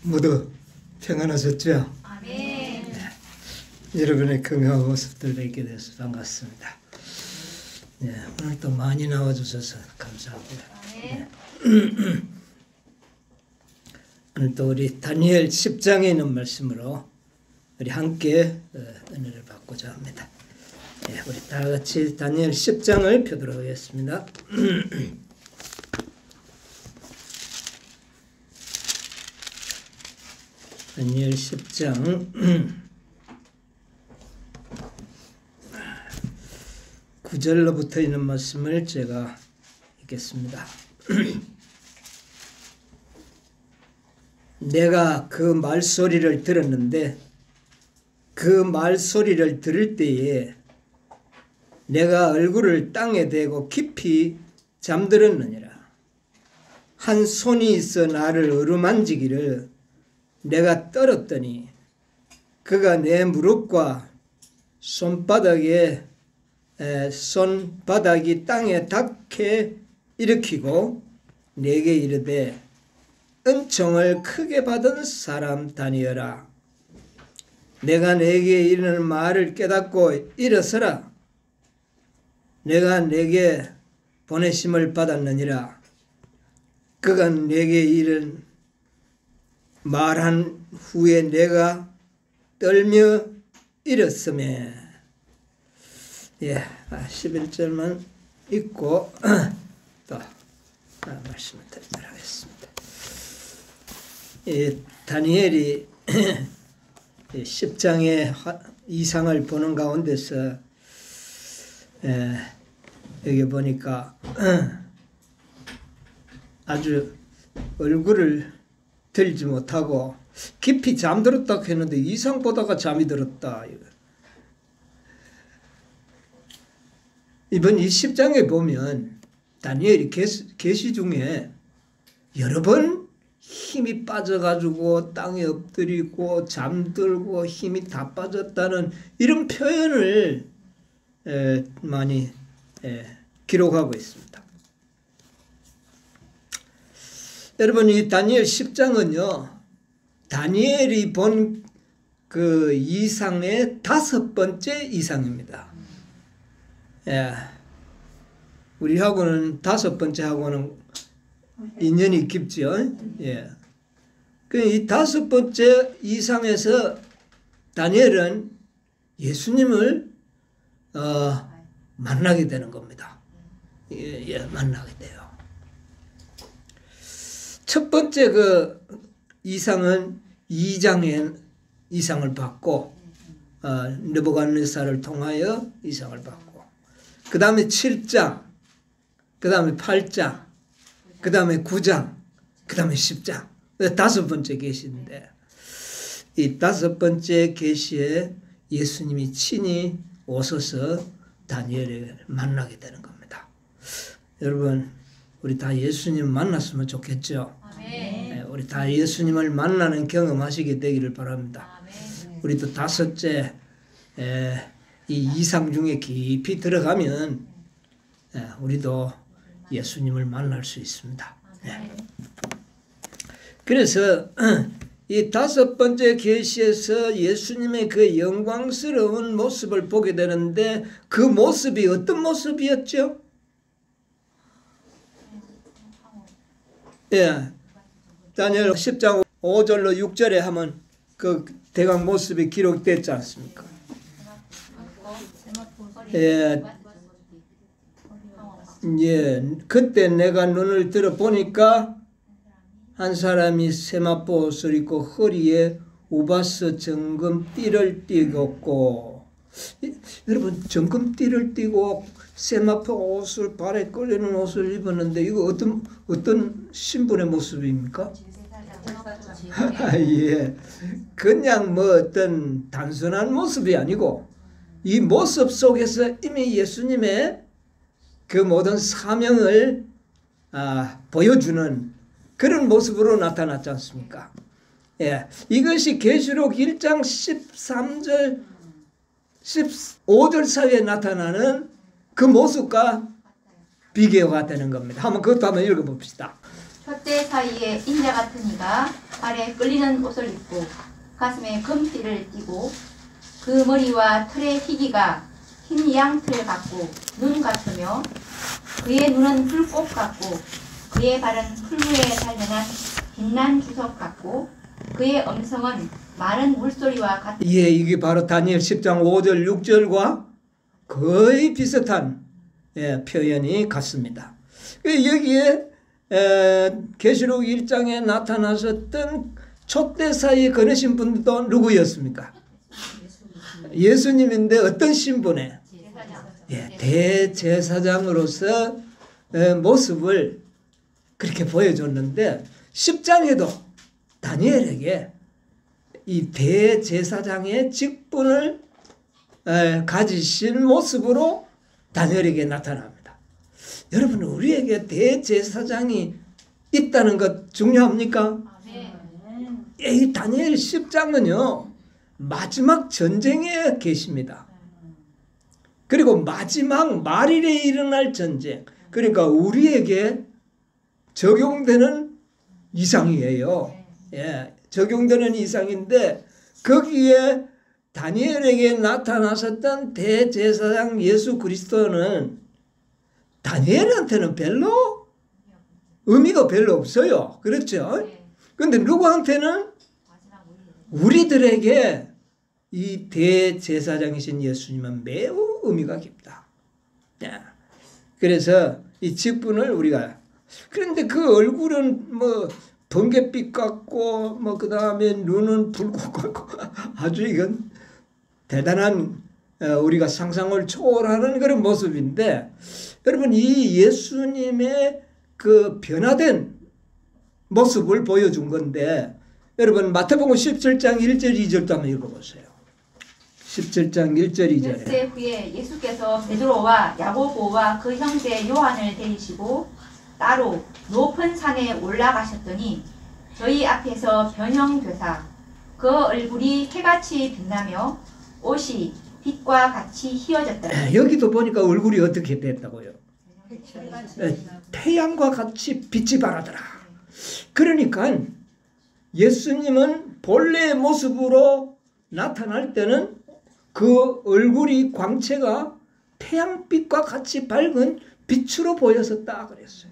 모두 평안하셨죠? 아멘. 여러분의 건강한 모습들 뵙게 돼서 반갑습니다. 네, 오늘 또 많이 나와주셔서 감사합니다. 네. 오늘 또 우리 다니엘 10장에 있는 말씀으로 우리 함께 은혜를 받고자 합니다. 네, 우리 다 같이 다니엘 10장을 펴도록 하겠습니다. 다니엘 10장 9절로부터 있는 말씀을 제가 읽겠습니다. 내가 그 말소리를 들었는데 그 말소리를 들을 때에 내가 얼굴을 땅에 대고 깊이 잠들었느니라. 한 손이 있어 나를 어루만지기를 내가 떨었더니 그가 내 무릎과 손바닥이 땅에 닿게 일으키고 내게 이르되 은총을 크게 받은 사람 다니엘아, 내가 내게 이르는 말을 깨닫고 일어서라. 내가 내게 보내심을 받았느니라. 그가 내게 이른 말한 후에 내가 떨며 일었으며. 11절만 읽고 또 말씀을 드리도록 하겠습니다. 다니엘이 10장의 이상을 보는 가운데서 여기 보니까 아주 얼굴을 들지 못하고 깊이 잠들었다고 했는데 이상 보다가 잠이 들었다. 이번 이 10장에 보면 다니엘이 계시 중에 여러 번 힘이 빠져가지고 땅에 엎드리고 잠들고 힘이 다 빠졌다는 이런 표현을 많이 기록하고 있습니다. 여러분, 이 다니엘 10장은요, 다니엘이 본 그 이상의 5번째 이상입니다. 우리하고는 5번째하고는 인연이 깊죠. 이 5번째 이상에서 다니엘은 예수님을 만나게 되는 겁니다. 만나게 돼요. 첫 번째 그 이상은 2장의 이상을 받고 느부갓네살을 통하여 이상을 받고, 그 다음에 7장, 그 다음에 8장, 그 다음에 9장, 그 다음에 10장. 5번째 계시인데, 이 5번째 계시에 예수님이 친히 오셔서 다니엘을 만나게 되는 겁니다. 여러분, 우리 다 예수님 만났으면 좋겠죠? 아멘. 우리 다 예수님을 만나는 경험하시게 되기를 바랍니다. 아멘. 우리도 5째 이 이상 중에 깊이 들어가면 우리도 예수님을 만날 수 있습니다. 그래서 이 5번째 계시에서 예수님의 그 영광스러운 모습을 보게 되는데, 그 모습이 어떤 모습이었죠? 다니엘 10장 5절로 6절에 하면 그 대강 모습이 기록됐지 않습니까? 그때 내가 눈을 들어 보니까 한 사람이 세마포 옷을 입고 허리에 우바스 정금띠를 띠고, 여러분, 정금띠를 띠고 세마포 옷을, 발에 끌리는 옷을 입었는데 이거 어떤 신분의 모습입니까? 그냥 어떤 단순한 모습이 아니고 이 모습 속에서 이미 예수님의 그 모든 사명을 보여주는 그런 모습으로 나타났지 않습니까? 이것이 계시록 1장 13절 15절 사이에 나타나는 그 모습과 비교가 되는 겁니다. 그것도 한번 읽어봅시다. 혓대 사이에 인자 같은 이가 발에 끌리는 옷을 입고 가슴에 금띠를 띠고 그 머리와 털의 희기가 흰 양털 같고 눈 같으며 그의 눈은 불꽃 같고 그의 발은 풀무에 단련한 빛난 주석 같고 그의 음성은 많은 물소리와 같다. 예, 이게 바로 다니엘 10장 5절 6절과 거의 비슷한 표현이 같습니다. 여기에 계시록 1장에 나타나셨던 촛대 사이에 거느신 분도 누구였습니까? 예수님인데 어떤 신분에? 대제사장으로서 모습을 그렇게 보여줬는데 10장에도 다니엘에게 이 대제사장의 직분을 가지신 모습으로 다니엘에게 나타납니다. 여러분, 우리에게 대제사장이 있다는 것 중요합니까? 이 다니엘 10장은요 마지막 전쟁에 계십니다. 그리고 마지막 말일에 일어날 전쟁, 그러니까 우리에게 적용되는 이상이에요. 적용되는 이상인데 거기에 다니엘에게 나타나셨던 대제사장 예수 그리스도는 다니엘한테는 별로 의미가 별로 없어요. 그렇죠? 그런데 누구한테는? 우리들에게 이 대제사장이신 예수님은 매우 의미가 깊다. 그래서 이 직분을 우리가, 그런데 그 얼굴은 뭐 번갯빛 같고 그 다음에 눈은 불꽃 같고 아주 이건 대단한 우리가 상상을 초월하는 그런 모습인데, 여러분 이 예수님의 그 변화된 모습을 보여준 건데, 여러분 마태복음 17장 1절 2절도 한번 읽어보세요. 17장 1절 2절에 몇세 후에 예수께서 베드로와 야고보와 그 형제 요한을 데리시고 따로 높은 산에 올라가셨더니 저희 앞에서 변형되사 그 얼굴이 해같이 빛나며 옷이 빛과 같이 휘어졌더라. 여기도 보니까 얼굴이 어떻게 됐다고요? 태양과 같이 빛이 발하더라. 그러니까 예수님은 본래의 모습으로 나타날 때는 그 얼굴이 광채가 태양빛과 같이 밝은 빛으로 보였었다 그랬어요.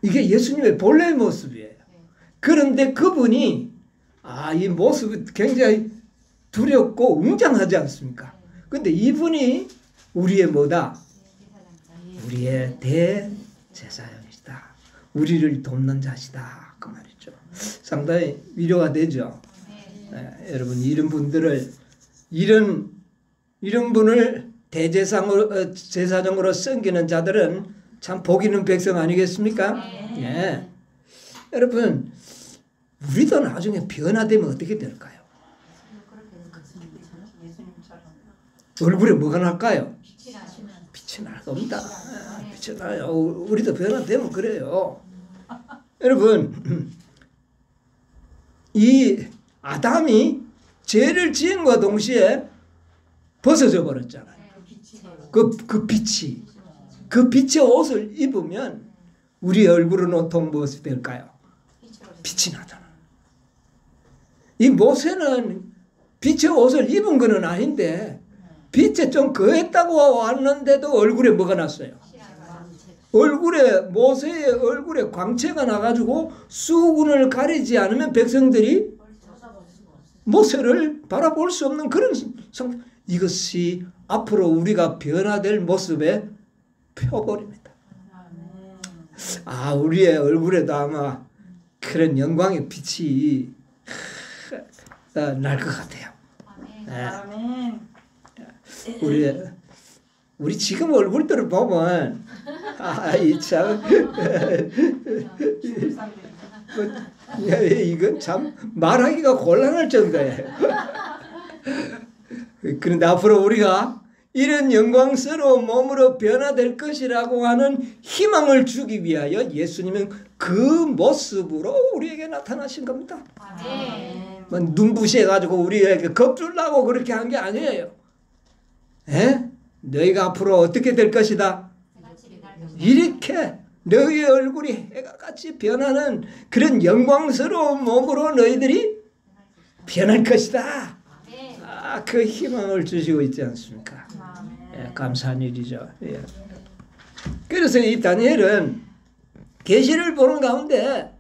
이게 예수님의 본래의 모습이에요. 그런데 그분이 이 모습이 굉장히 두렵고 웅장하지 않습니까? 근데 이분이 우리의 뭐다? 우리의 대제사장이시다. 우리를 돕는 자시다. 그 말이죠. 상당히 위로가 되죠. 여러분 이런 분들을 이런 분을 제사장으로 섬기는 자들은 참 복 있는 백성 아니겠습니까? 여러분 우리도 나중에 변화되면 어떻게 될까요? 얼굴에 뭐가 날까요? 빛이 날 겁니다. 빛이 나요. 우리도 변화되면 그래요. 여러분 이 아담이 죄를 지은과 동시에 벗어져 버렸잖아요. 그 빛의 옷을 입으면 우리 얼굴은 온통 무엇이 될까요? 빛이 나잖아. 이 모세는 빛의 옷을 입은 건 아닌데 빛에 좀 거했다고 왔는데도 얼굴에 뭐가 났어요? 모세의 얼굴에 광채가 나가지고 수군을 가리지 않으면 백성들이 모세를 바라볼 수 없는 그런 상태. 이것이 앞으로 우리가 변화될 모습에 펴버립니다. 우리의 얼굴에도 아마 그런 영광의 빛이 날 것 같아요. 우리 지금 얼굴들을 보면 이건 참 말하기가 곤란할 정도예요. 그런데 앞으로 우리가 이런 영광스러운 몸으로 변화될 것이라고 하는 희망을 주기 위하여 예수님은 그 모습으로 우리에게 나타나신 겁니다. 눈부셔가지고 우리에게 겁주려고 그렇게 한 게 아니에요. 너희가 앞으로 어떻게 될 것이다? 이렇게 너희의 얼굴이 해가 같이 변하는 그런 영광스러운 몸으로 너희들이 변할 것이다. 그 희망을 주시고 있지 않습니까? 예, 감사한 일이죠. 예. 그래서 이 다니엘은 계시를 보는 가운데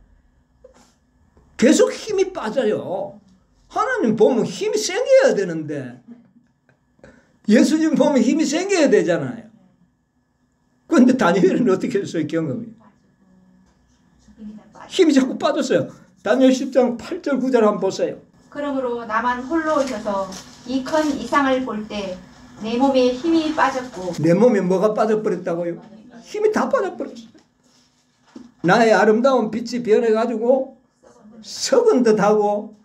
계속 힘이 빠져요. 하나님 보면 힘이 생겨야 되는데 예수님 보면 힘이 생겨야 되잖아요. 그런데 다니엘은 어떻게 했어요? 경험이 힘이 자꾸 빠졌어요. 다니엘 10장 8절 9절 한번 보세요. 그러므로 나만 홀로 있어서 이 큰 이상을 볼 때 내 몸에 힘이 빠졌고. 내 몸에 뭐가 빠져버렸다고요? 힘이 다 빠져버렸어요. 나의 아름다운 빛이 변해가지고 썩은 듯하고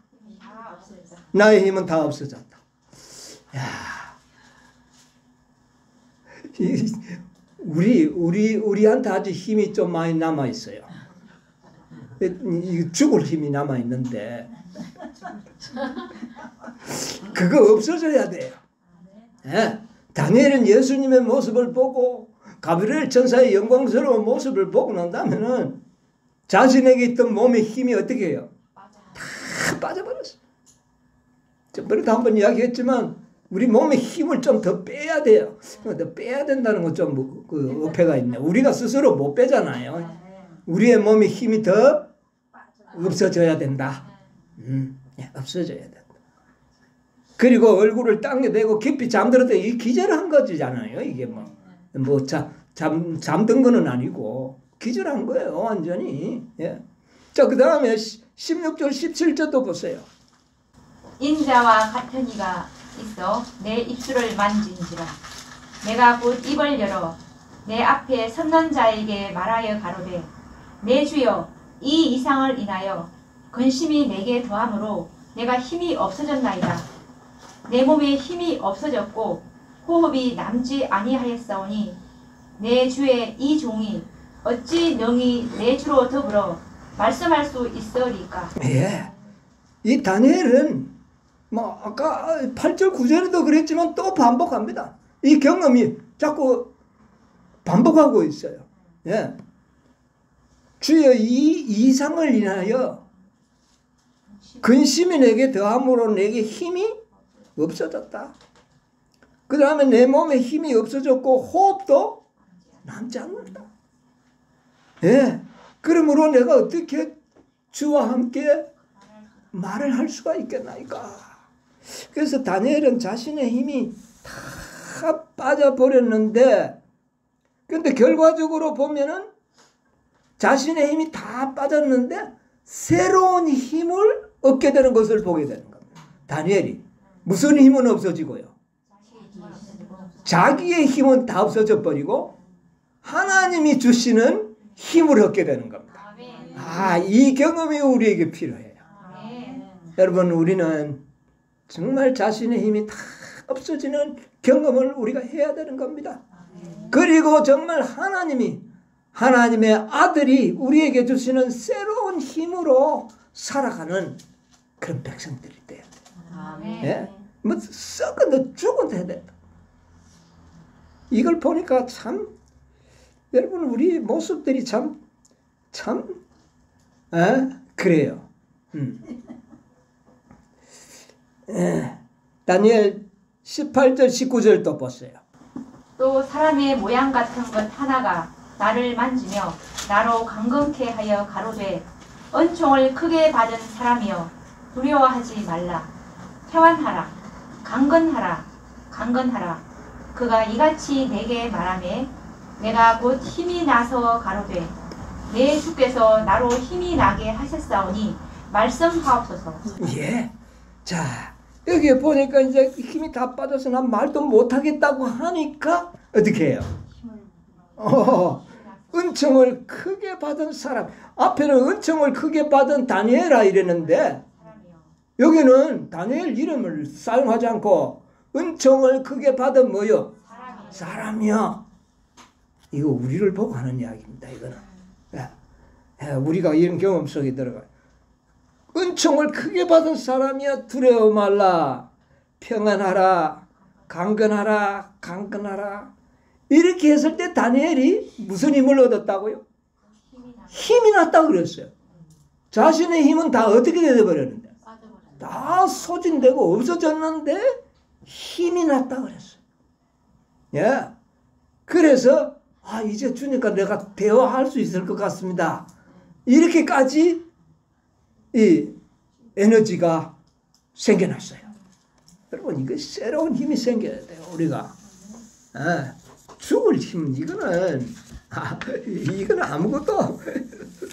나의 힘은 다 없어졌다. 야, 우리한테 아직 힘이 좀 많이 남아 있어요. 죽을 힘이 남아 있는데 그거 없어져야 돼요. 예? 다니엘은 예수님의 모습을 보고 가브리엘 천사의 영광스러운 모습을 보고 난 다음에는 자신에게 있던 몸의 힘이 어떻게 해요? 다 빠져버렸어요. 저번에도 한번 이야기했지만 우리 몸의 힘을 좀 더 빼야 돼요. 더 빼야 된다는 건 좀 그 어폐가 있네. 우리가 스스로 못 빼잖아요. 우리의 몸의 힘이 더 없어져야 된다. 없어져야 된다. 그리고 얼굴을 땅에 대고 깊이 잠들었다. 이 기절한 거잖아요. 이게 잠든 거는 아니고 기절한 거예요. 완전히. 예. 자, 그 다음에 16절 17절도 보세요. 인자와 같은 이가 있어 내 입술을 만진지라. 내가 곧 입을 열어 내 앞에 섰는 자에게 말하여 가로되 내 주여 이 이상을 인하여 근심이 내게 더함으로 내가 힘이 없어졌나이다. 내 몸에 힘이 없어졌고 호흡이 남지 아니하였사오니 내 주의 이 종이 어찌 능히 내 주로 더불어 말씀할 수 있으리까. 예. 이 다니엘은 아까 8절 9절에도 그랬지만 또 반복합니다. 이 경험이 자꾸 반복하고 있어요. 예. 주여 이 이상을 인하여 근심이 내게 더함으로 내게 힘이 없어졌다. 그 다음에 내 몸에 힘이 없어졌고 호흡도 남지 않는다. 예. 그러므로 내가 어떻게 주와 함께 말을 할 수가 있겠나이까. 그래서 다니엘은 자신의 힘이 다 빠져버렸는데 근데 결과적으로 보면은 자신의 힘이 다 빠졌는데 새로운 힘을 얻게 되는 것을 보게 되는 겁니다. 다니엘이 무슨 힘은 없어지고요. 자기의 힘은 다 없어져 버리고 하나님이 주시는 힘을 얻게 되는 겁니다. 이 경험이 우리에게 필요해요. 여러분 우리는 정말 자신의 힘이 다 없어지는 경험을 우리가 해야 되는 겁니다. 그리고 정말 하나님의 아들이 우리에게 주시는 새로운 힘으로 살아가는 그런 백성들이 돼요. 예? 썩은 죽은 해야 된다. 이걸 보니까 참 여러분 우리 모습들이 참 그래요. 다니엘 18절 19절도 보세요. 또 사람의 모양 같은 것 하나가 나를 만지며 나로 강건케 하여 가로되 은총을 크게 받은 사람이여 두려워하지 말라. 평안하라. 강건하라. 그가 이같이 내게 말하매 내가 곧 힘이 나서 가로되 내 주께서 나로 힘이 나게 하셨사오니 말씀하옵소서. 예. 자, 여기 보니까 이제 힘이 다 빠져서 난 말도 못하겠다고 하니까 어떻게 해요? 은총을 크게 받은 사람. 앞에는 은총을 크게 받은 다니엘아 이랬는데 여기는 다니엘 이름을 사용하지 않고 은총을 크게 받은 뭐요? 사람이요. 이거 우리를 보고 하는 이야기입니다. 이거는 우리가 이런 경험 속에 들어가. 은총을 크게 받은 사람이야 두려워 말라. 평안하라. 강건하라, 강건하라. 이렇게 했을 때 다니엘이 무슨 힘을 얻었다고요? 힘이 났다고 그랬어요. 자신의 힘은 다 어떻게 되어버렸는데? 다 소진되고 없어졌는데 힘이 났다고 그랬어요. 예. 그래서 이제 주니까 내가 대화할 수 있을 것 같습니다. 이렇게까지 이 에너지가 생겨났어요. 여러분, 이거 새로운 힘이 생겨야 돼요. 우리가 죽을 힘, 이거는 아무것도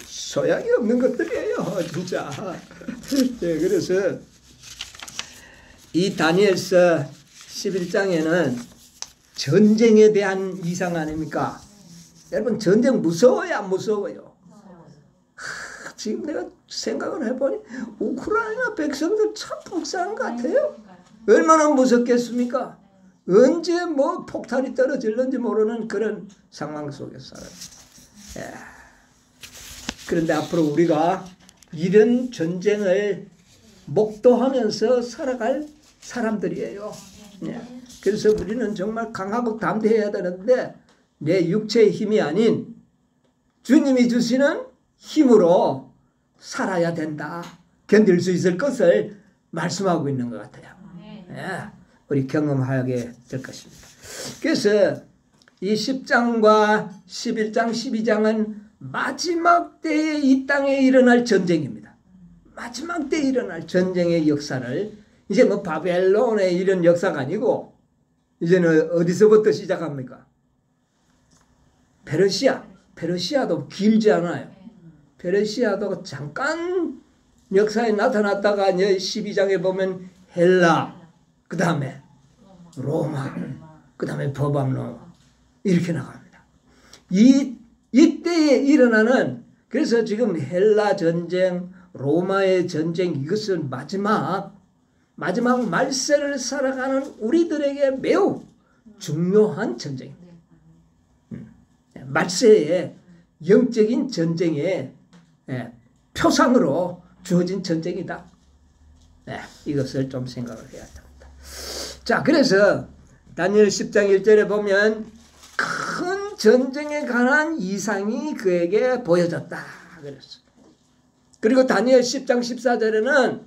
소양이 없는 것들이에요, 진짜. 네, 그래서 이 다니엘서 11장에는 전쟁에 대한 이상 아닙니까? 여러분, 전쟁 무서워요, 안 무서워요? 지금 내가 생각을 해보니 우크라이나 백성들 참 불쌍한 것 같아요. 얼마나 무섭겠습니까? 언제 뭐 폭탄이 떨어질는지 모르는 그런 상황 속에서 살아요. 그런데 앞으로 우리가 이런 전쟁을 목도하면서 살아갈 사람들이에요. 그래서 우리는 정말 강하고 담대해야 되는데 내 육체의 힘이 아닌 주님이 주시는 힘으로 살아야 된다. 견딜 수 있을 것을 말씀하고 있는 것 같아요. 우리 경험하게 될 것입니다. 그래서 이 10장과 11장, 12장은 마지막 때에 이 땅에 일어날 전쟁입니다. 마지막 때에 일어날 전쟁의 역사를 이제 뭐 바벨론의 이런 역사가 아니고 이제는 어디서부터 시작합니까? 페르시아도 길지 않아요. 페르시아도 잠깐 역사에 나타났다가 이제 12장에 보면 헬라, 그 다음에 로마, 그 다음에 법왕로마 이렇게 나갑니다. 이때에 일어나는, 그래서 지금 헬라 전쟁, 로마의 전쟁, 이것은 마지막 말세를 살아가는 우리들에게 매우 중요한 전쟁입니다. 말세의 영적인 전쟁의 표상으로 주어진 전쟁이다. 이것을 좀 생각을 해야 됩니다. 자, 그래서 다니엘 10장 1절에 보면 큰 전쟁에 관한 이상이 그에게 보여졌다 그랬어요. 그리고 다니엘 10장 14절에는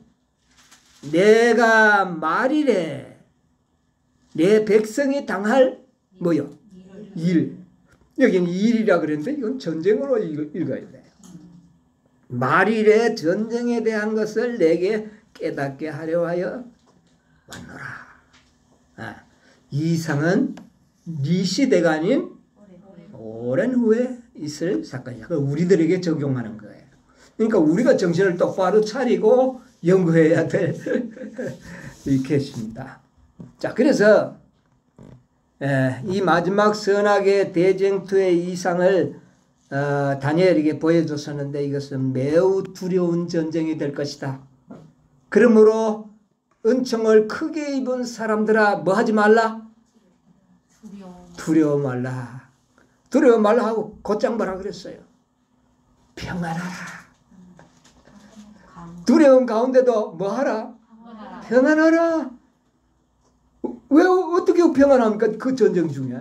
내가 말이래 내 백성이 당할 뭐요? 일. 여기는 일이라 그랬는데 이건 전쟁으로 읽어야 돼요. 말이래 전쟁에 대한 것을 내게 깨닫게 하려 하여 왔노라. 이 이상은 네 시대가 아닌 오랜 후에 있을 사건이야. 우리들에게 적용하는 거예요. 그러니까 우리가 정신을 똑바로 차리고 연구해야 될 것입니다. 자, 그래서 이 마지막 선악의 대쟁투의 이상을 다니엘에게 보여줬었는데 이것은 매우 두려운 전쟁이 될 것이다. 그러므로 은총을 크게 입은 사람들아 뭐 하지 말라? 두려워 말라. 두려워 말라 하고 곧장 뭐라 그랬어요? 평안하라. 두려움 가운데도 뭐 하라? 평안하라. 왜 어떻게 평안합니까? 그 전쟁 중에,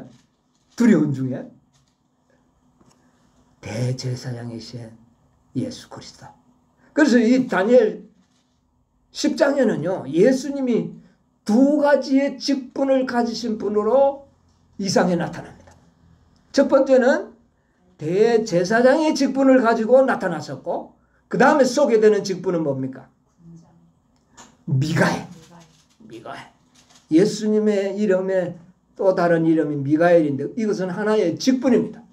두려움 중에. 대제사장이신 예수 그리스도. 그래서 이 다니엘 10장에는요 예수님이 두 가지의 직분을 가지신 분으로 이상에 나타납니다. 첫 번째는 대제사장의 직분을 가지고 나타났었고, 그 다음에 소개되는 직분은 뭡니까? 미가엘. 예수님의 이름에 또 다른 이름이 미가엘인데 이것은 하나의 직분입니다.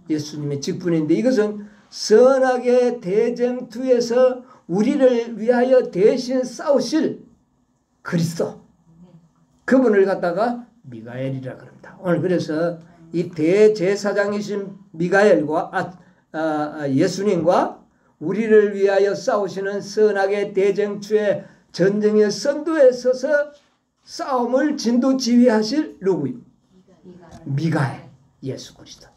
예수님의 직분인데 이것은 선악의 대쟁투에서 우리를 위하여 대신 싸우실 그리스도, 그분을 갖다가 미가엘이라 그럽니다. 오늘 그래서 이 대제사장이신 미가엘과 예수님과 우리를 위하여 싸우시는 선악의 대쟁투의 전쟁의 선두에 서서 싸움을 진두지휘하실 누구요? 미가엘, 예수 그리스도.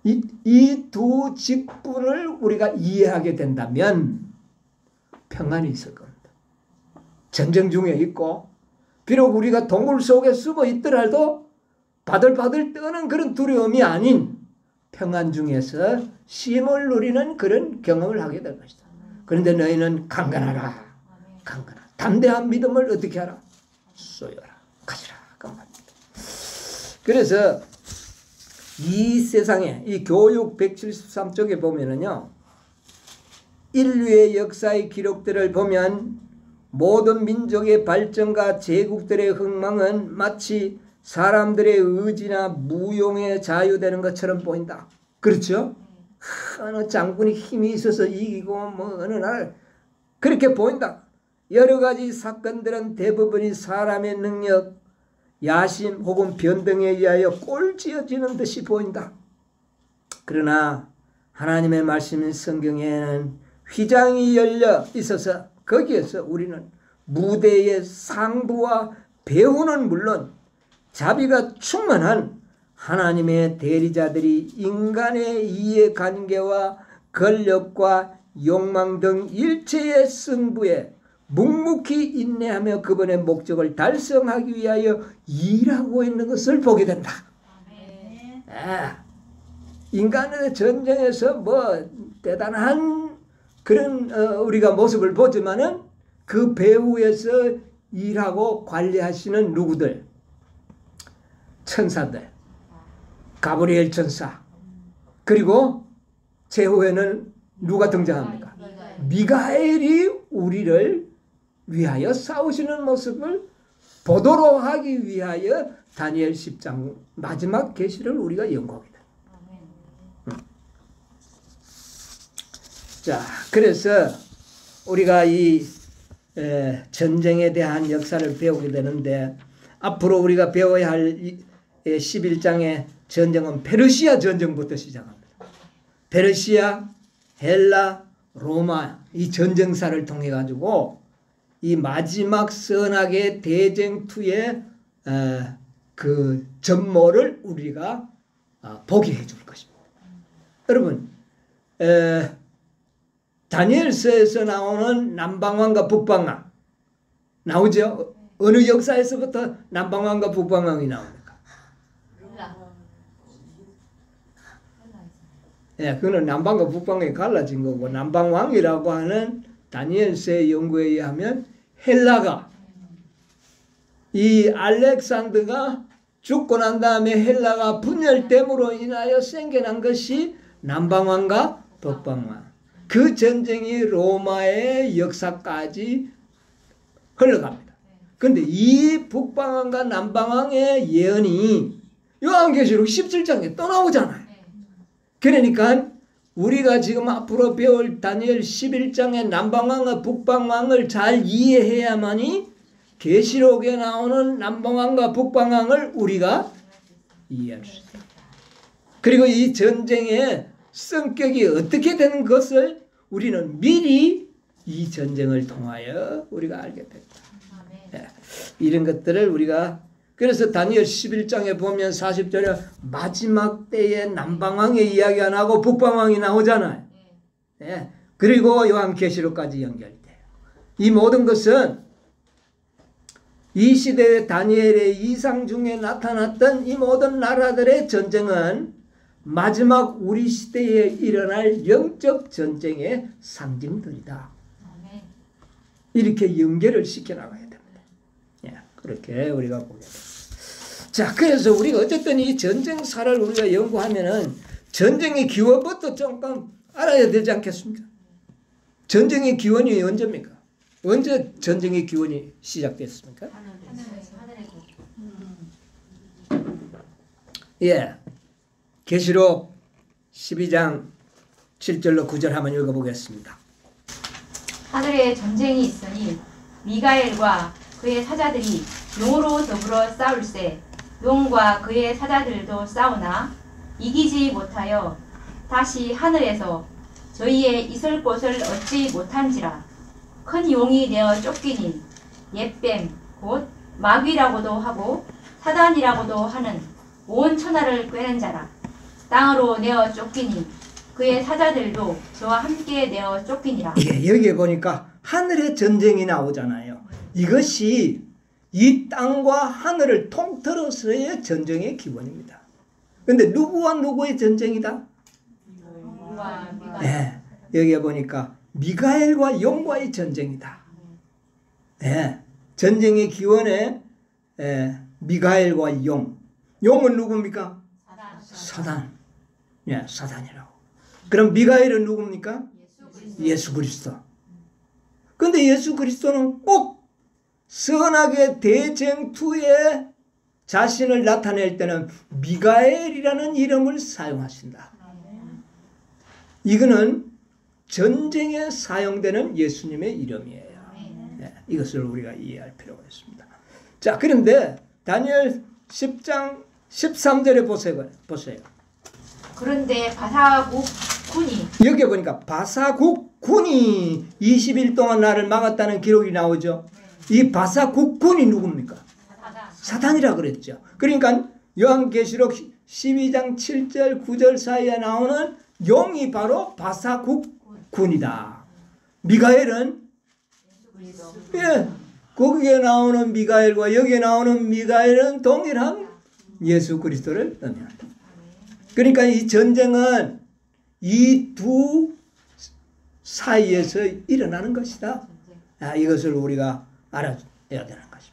이 두 직분을 우리가 이해하게 된다면 평안이 있을 겁니다. 전쟁 중에 있고 비록 우리가 동굴 속에 숨어 있더라도 바들바들 떠는 그런 두려움이 아닌 평안 중에서 쉼을 누리는 그런 경험을 하게 될 것이다. 그런데 너희는 강건하라. 강건하라. 담대한 믿음을 어떻게 하라? 쏘여라. 가지라. 그래서 이 세상에 이 교육 173쪽에 보면은요, 인류의 역사의 기록들을 보면 모든 민족의 발전과 제국들의 흥망은 마치 사람들의 의지나 무용에 자유되는 것처럼 보인다. 그렇죠? 어느 장군이 힘이 있어서 이기고 뭐 어느 날 그렇게 보인다. 여러 가지 사건들은 대부분이 사람의 능력, 야심 혹은 변등에 의하여 꼴지어지는 듯이 보인다. 그러나 하나님의 말씀인 성경에는 휘장이 열려 있어서 거기에서 우리는 무대의 상부와 배후는 물론 자비가 충만한 하나님의 대리자들이 인간의 이해관계와 권력과 욕망 등 일체의 승부에 묵묵히 인내하며 그분의 목적을 달성하기 위하여 일하고 있는 것을 보게 된다. 인간의 전쟁에서 뭐 대단한 그런 우리가 모습을 보지만은 그 배후에서 일하고 관리하시는 누구들? 천사들, 가브리엘 천사, 그리고 제후에는 누가 등장합니까? 미가엘이 우리를 위하여 싸우시는 모습을 보도록 하기 위하여 다니엘 10장 마지막 계시를 우리가 연구하게 됩니다. 자, 그래서 우리가 이 전쟁에 대한 역사를 배우게 되는데, 앞으로 우리가 배워야 할 11장의 전쟁은 페르시아 전쟁부터 시작합니다. 페르시아, 헬라, 로마 이 전쟁사를 통해 가지고 이 마지막 선악의 대쟁투의 그 전모를 우리가 보게 해줄 것입니다. 여러분, 다니엘서에서 나오는 남방왕과 북방왕 나오죠? 어느 역사에서부터 남방왕과 북방왕이 나옵니까? 예, 그거는 남방과 북방이 갈라진 거고, 남방왕이라고 하는 다니엘서의 연구에 의하면 헬라가, 이 알렉산더가 죽고 난 다음에 헬라가 분열됨으로 인하여 생겨난 것이 남방왕과 북방왕. 그 전쟁이 로마의 역사까지 흘러갑니다. 그런데 이 북방왕과 남방왕의 예언이 요한계시록 17장에 또 나오잖아요. 그러니까 우리가 지금 앞으로 배울 다니엘 11장의 남방왕과 북방왕을 잘 이해해야만이 계시록에 나오는 남방왕과 북방왕을 우리가 이해할 수 있다. 그리고 이 전쟁의 성격이 어떻게 되는 것을 우리는 미리 이 전쟁을 통하여 우리가 알게 됐다. 네. 이런 것들을 우리가, 그래서 다니엘 11장에 보면 40절에 마지막 때에 남방왕의 이야기 안 하고 북방왕이 나오잖아요. 네. 그리고 요한계시록까지 연결돼요. 이 모든 것은 이 시대의 다니엘의 이상 중에 나타났던 이 모든 나라들의 전쟁은 마지막 우리 시대에 일어날 영적 전쟁의 상징들이다. 이렇게 연결을 시켜나가야 됩니다. 예, 그렇게 우리가 보게 됩니다. 자, 그래서 우리가 어쨌든 이 전쟁사를 우리가 연구하면은 전쟁의 기원부터 조금 알아야 되지 않겠습니까? 전쟁의 기원이 언제입니까? 언제 전쟁의 기원이 시작됐습니까? 예, 계시록 12장 7절로 9절 한번 읽어보겠습니다. 하늘에 전쟁이 있으니 미가엘과 그의 사자들이 용으로 더불어 싸울세. 용과 그의 사자들도 싸우나 이기지 못하여 다시 하늘에서 저희의 있을 곳을 얻지 못한지라. 큰 용이 내어 쫓기니 옛뱀 곧 마귀라고도 하고 사단이라고도 하는 온 천하를 꿰는 자라. 땅으로 내어 쫓기니 그의 사자들도 저와 함께 내어 쫓기니라. 예, 여기에 보니까 하늘의 전쟁이 나오잖아요. 이것이 이 땅과 하늘을 통틀어서의 전쟁의 기본입니다. 근데 누구와 누구의 전쟁이다? 네, 여기에 보니까 미가엘과 용과의 전쟁이다. 네, 전쟁의 기원에 미가엘과 용. 용은 누굽니까? 사단. 예, 사단이라고. 그럼 미가엘은 누굽니까? 예수 그리스도. 근데 예수 그리스도는 꼭 선악의 대쟁투에 자신을 나타낼 때는 미가엘이라는 이름을 사용하신다. 이거는 전쟁에 사용되는 예수님의 이름이에요. 네, 이것을 우리가 이해할 필요가 있습니다. 자, 그런데 다니엘 10장 13절에 보세요. 그런데 바사국 군이 여기 보니까 바사국 군이 20일 동안 나를 막았다는 기록이 나오죠. 이 바사국 군이 누굽니까? 사단이라 그랬죠. 그러니까 요한계시록 12장 7절 9절 사이에 나오는 용이 바로 바사국 군이다. 미가엘은 예, 거기에 나오는 미가엘과 여기에 나오는 미가엘은 동일한 예수 그리스도를 의미한다. 그러니까 이 전쟁은 이 두 사이에서 일어나는 것이다. 이것을 우리가 알아야 되는 것입니다.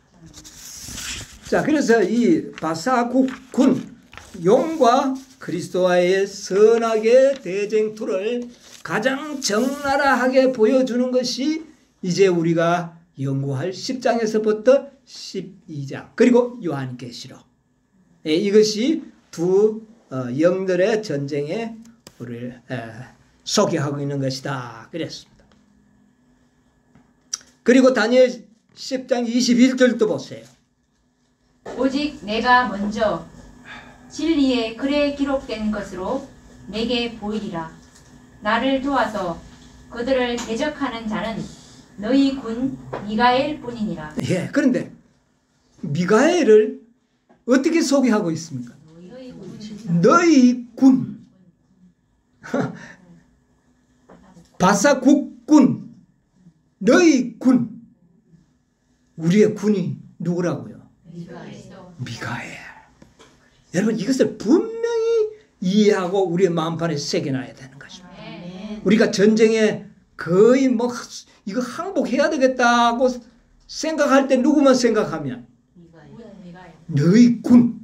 자, 그래서 이 바사국 군 용과 그리스도와의 선악의 대쟁투를 가장 적나라하게 보여주는 것이 이제 우리가 연구할 10장에서부터 12장 그리고 요한계시록. 이것이 두 영들의 전쟁에 우리를 소개하고 있는 것이다. 그랬습니다. 그리고 다니엘 10장 21절도 보세요. 오직 내가 먼저 진리의 글에 기록된 것으로 내게 보이리라. 나를 도와서 그들을 대적하는 자는 너희 군 미가엘 뿐이니라. 예, 그런데 미가엘을 어떻게 소개하고 있습니까? 너희 군. 바사국군. 너희 군. 우리의 군이 누구라고요? 미가엘. 여러분, 이것을 분명히 이해하고 우리의 마음판에 새겨놔야 되는 것입니다. 우리가 전쟁에 거의 뭐 이거 항복해야 되겠다고 생각할 때 누구만 생각하면 너희 군.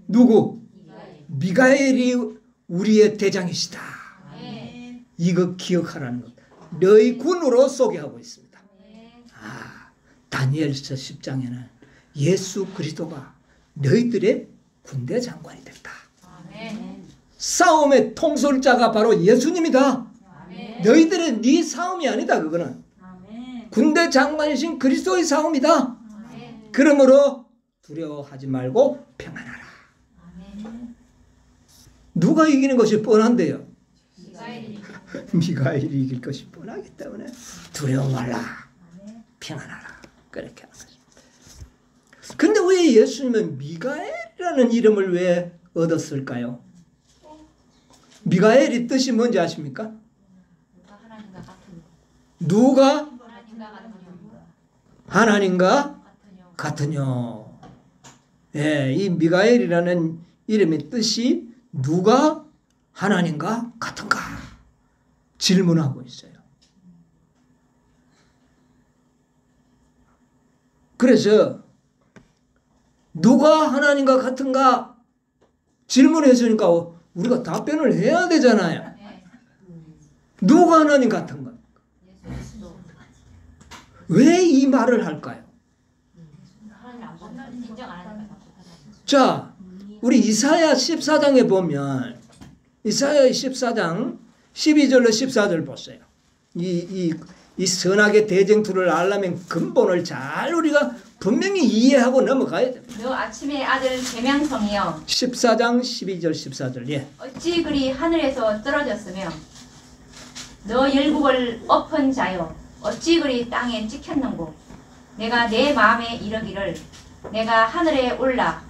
누구? 미가엘이 우리의 대장이시다. 이거 기억하라는 것. 너희 군으로 소개하고 있습니다. 다니엘서 10장에는 예수 그리스도가 너희들의 군대 장관이 됐다. 싸움의 통솔자가 바로 예수님이다. 너희들은 네 싸움이 아니다. 그거는 군대 장관이신 그리스도의 싸움이다. 그러므로 두려워하지 말고 평안하라. 누가 이기는 것이 뻔한데요? 미가엘이 이길 것이 뻔하기 때문에 두려워 말라. 평안하라. 그렇게 하는 것입니다. 근데 왜 예수님은 미가엘이라는 이름을 왜 얻었을까요? 미가엘이 뜻이 뭔지 아십니까? 누가 하나님과 같으뇨. 예, 이 미가엘이라는 이름의 뜻이 누가 하나님과 같은가 질문하고 있어요. 그래서 누가 하나님과 같은가 질문했으니까 우리가 답변을 해야 되잖아요. 누가 하나님 같은가? 왜 이 말을 할까요? 자, 우리 이사야 14장에 보면 이사야 14장 12절로 14절 보세요. 이 선악의 대쟁투를 알려면 근본을 잘 우리가 분명히 이해하고 넘어가야 됩니다. 너 아침의 아들 계명성이여 14장 12절 14절. 예. 어찌 그리 하늘에서 떨어졌으며 너 열국을 엎은 자여 어찌 그리 땅에 찍혔는고. 내가 내 마음에 이르기를 내가 하늘에 올라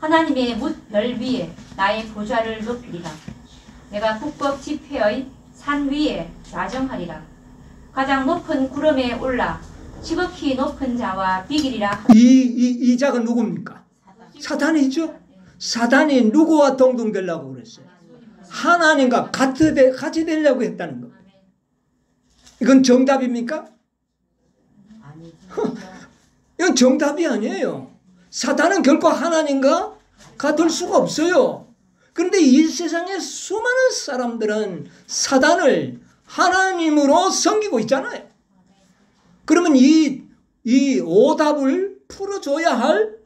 하나님의 뭇별 위에 나의 보좌를 높이리라. 내가 북극 지폐의 산 위에 좌정하리라. 가장 높은 구름에 올라 지극히 높은 자와 비길이라. 이 자가 누굽니까? 사단이죠. 사단이 누구와 동등되려고 그랬어요? 하나님과 같이 되려고 했다는 겁니다. 이건 정답입니까? 이건 정답이 아니에요. 사단은 결코 하나님과 같을 수가 없어요. 그런데 이 세상에 수많은 사람들은 사단을 하나님으로 섬기고 있잖아요. 그러면 이 오답을 풀어줘야 할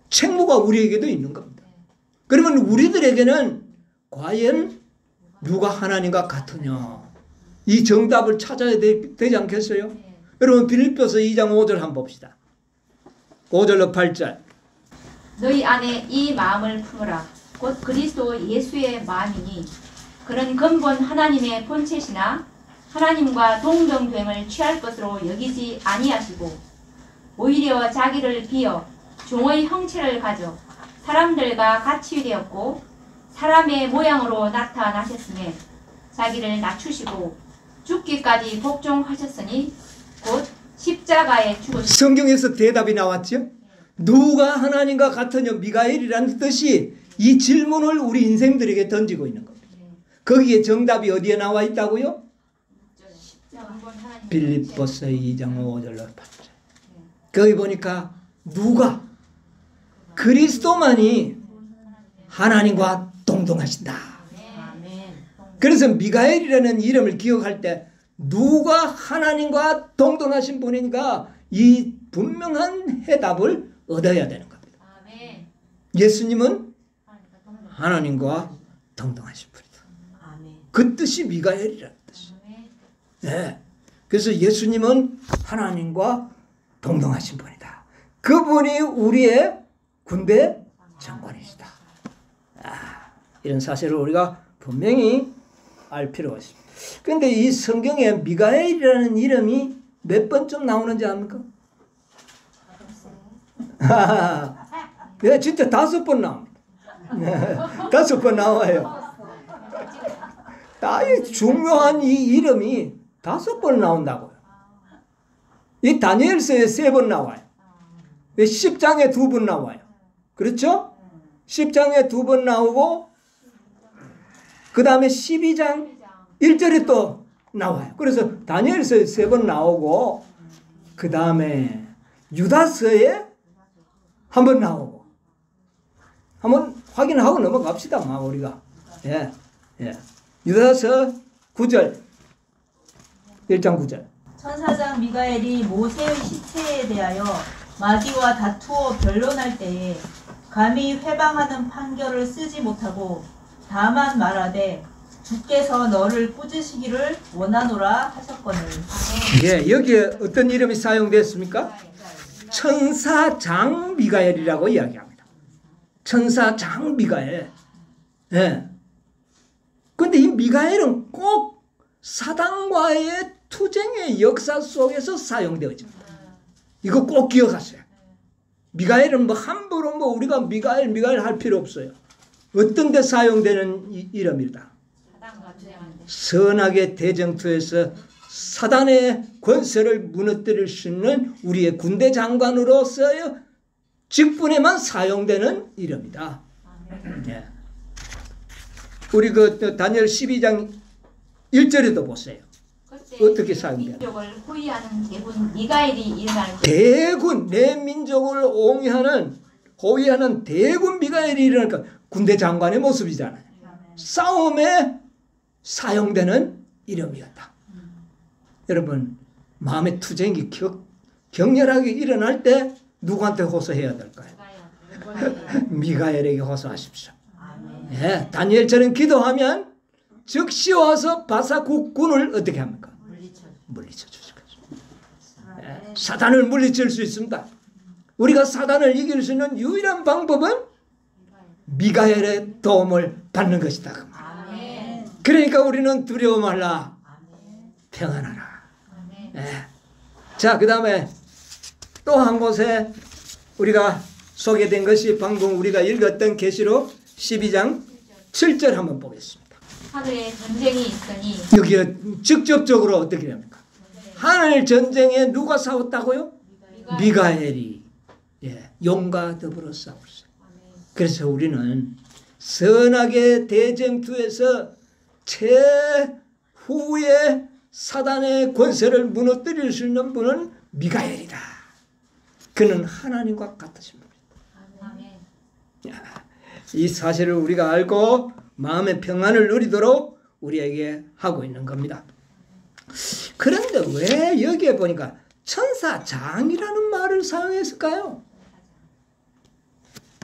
책무가 우리에게도 있는 겁니다. 그러면 우리들에게는 과연 누가 하나님과 같으냐? 이 정답을 찾아야 되지 않겠어요? 여러분 빌립보서 2장 5절 한번 봅시다. 5절로 8절. 너희 안에 이 마음을 품으라. 곧 그리스도 예수의 마음이니 그는 근본 하나님의 본체시나 하나님과 동등됨을 취할 것으로 여기지 아니하시고 오히려 자기를 비어 종의 형체를 가져 사람들과 같이 되었고 사람의 모양으로 나타나셨으며 자기를 낮추시고 죽기까지 복종하셨으니 곧 십자가에 죽으시고. 성경에서 대답이 나왔죠. 누가 하나님과 같으냐 미가엘이라는 뜻이 이 질문을 우리 인생들에게 던지고 있는 겁니다. 거기에 정답이 어디에 나와 있다고요? 빌립보서 2장 5절로 8절. 거기 보니까 누가 그리스도만이 하나님과 동등하신다. 그래서 미가엘이라는 이름을 기억할 때 누가 하나님과 동등하신 분이니까 이 분명한 해답을 얻어야 되는 겁니다. 예수님은 하나님과 동등하신 분이다. 그 뜻이 미가엘이라는 뜻이에요. 네. 그래서 예수님은 하나님과 동등하신 분이다. 그분이 우리의 군대 장관이시다. 이런 사실을 우리가 분명히 알 필요가 있습니다. 그런데 이 성경에 미가엘이라는 이름이 몇 번쯤 나오는지 압니까? 진짜 5번 나옵니다. 5번 나와요. 중요한 이 이름이 5번 나온다고요. 이 다니엘서에 3번 나와요. 10장에 2번 나와요. 그렇죠? 10장에 2번 나오고 그 다음에 12장 1절에 또 나와요. 그래서 다니엘서에 3번 나오고 그 다음에 유다서에 한 번 나오고 한번 확인하고 넘어갑시다. 우리가. 예. 유다서 9절 1장 9절. 천사장 미가엘이 모세의 시체에 대하여 마귀와 다투어 변론할 때에 감히 회방하는 판결을 쓰지 못하고 다만 말하되 주께서 너를 꾸짖으시기를 원하노라 하셨거늘. 예, 여기에 어떤 이름이 사용됐습니까? 천사장 미가엘이라고 이야기합니다. 천사장 미가엘. 예. 근데 이 미가엘은 꼭 사단과의 투쟁의 역사 속에서 사용되어집니다. 이거 꼭 기억하세요. 미가엘은 함부로 우리가 미가엘 할 필요 없어요. 어떤 데 사용되는 이름이다. 선악의 대쟁투에서 사단의 권세를 무너뜨릴 수 있는 우리의 군대 장관으로서의 직분에만 사용되는 이름이다. 네. 우리 다니엘 12장 1절에도 보세요. 어떻게 사용돼요? 민족을 호위하는 대군 미가엘이 일어날 대군, 내 민족을 호위하는 대군 미가엘이 일어날까? 군대 장관의 모습이잖아요. 싸움에 사용되는 이름이었다. 여러분, 마음의 투쟁이 격렬하게 일어날 때 누구한테 호소해야 될까요? 미가엘에게 호소하십시오. 예, 다니엘처럼 기도하면 즉시 와서 바사국군을 어떻게 합니까? 물리쳐 주실 것입니다. 예, 사단을 물리칠 수 있습니다. 우리가 사단을 이길 수 있는 유일한 방법은 미가엘의 도움을 받는 것이다. 그러니까 우리는 두려워 말라. 평안하라. 예. 자, 그 다음에 또 한 곳에 우리가 소개된 것이 방금 우리가 읽었던 계시록 12장 7절 한번 보겠습니다. 하늘에 전쟁이 있으니 여기에 직접적으로 어떻게 됩니까? 하늘 전쟁에 누가 싸웠다고요? 미가엘이. 예, 용과 더불어 싸웠어요. 그래서 우리는 선악의 대쟁투에서 최후의 사단의 권세를 무너뜨릴 수 있는 분은 미가엘이다. 그는 하나님과 같으신 분입니다. 이 사실을 우리가 알고 마음의 평안을 누리도록 우리에게 하고 있는 겁니다. 그런데 왜 여기에 보니까 천사장이라는 말을 사용했을까요?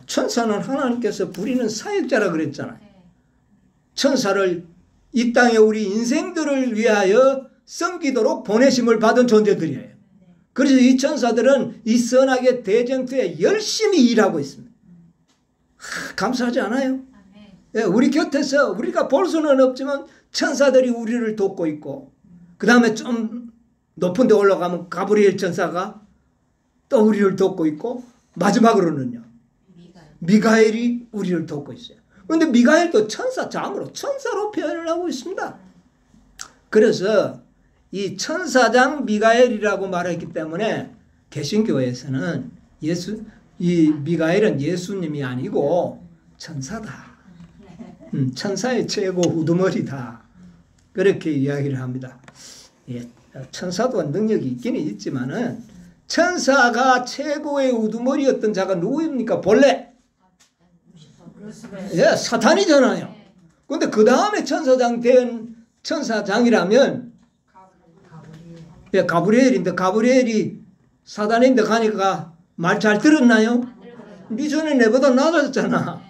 천사는 하나님께서 부리는 사역자라 그랬잖아요. 천사를 이 땅에 우리 인생들을 위하여 섬기도록 보내심을 받은 존재들이에요. 그래서 이 천사들은 이 선악의 대쟁투에 열심히 일하고 있습니다. 감사하지 않아요? 예, 우리 곁에서 우리가 볼 수는 없지만 천사들이 우리를 돕고 있고, 그 다음에 좀 높은 데 올라가면 가브리엘 천사가 또 우리를 돕고 있고, 마지막으로는요 미가엘이 우리를 돕고 있어요. 그런데 미가엘도 천사장으로, 천사로 표현을 하고 있습니다. 그래서 이 천사장 미가엘이라고 말했기 때문에 개신교에서는 이 미가엘은 예수님이 아니고 천사다. 천사의 최고 우두머리다. 그렇게 이야기를 합니다. 예, 천사도 능력이 있기는 있지만은 천사가 최고의 우두머리였던 자가 누구입니까? 본래 예, 사탄이잖아요. 근데 그 다음에 천사장 된 천사장이라면 예, 가브리엘인데, 가브리엘이 사단인데 가니까 말 잘 들었나요? 네 전에 내보다 낮았잖아.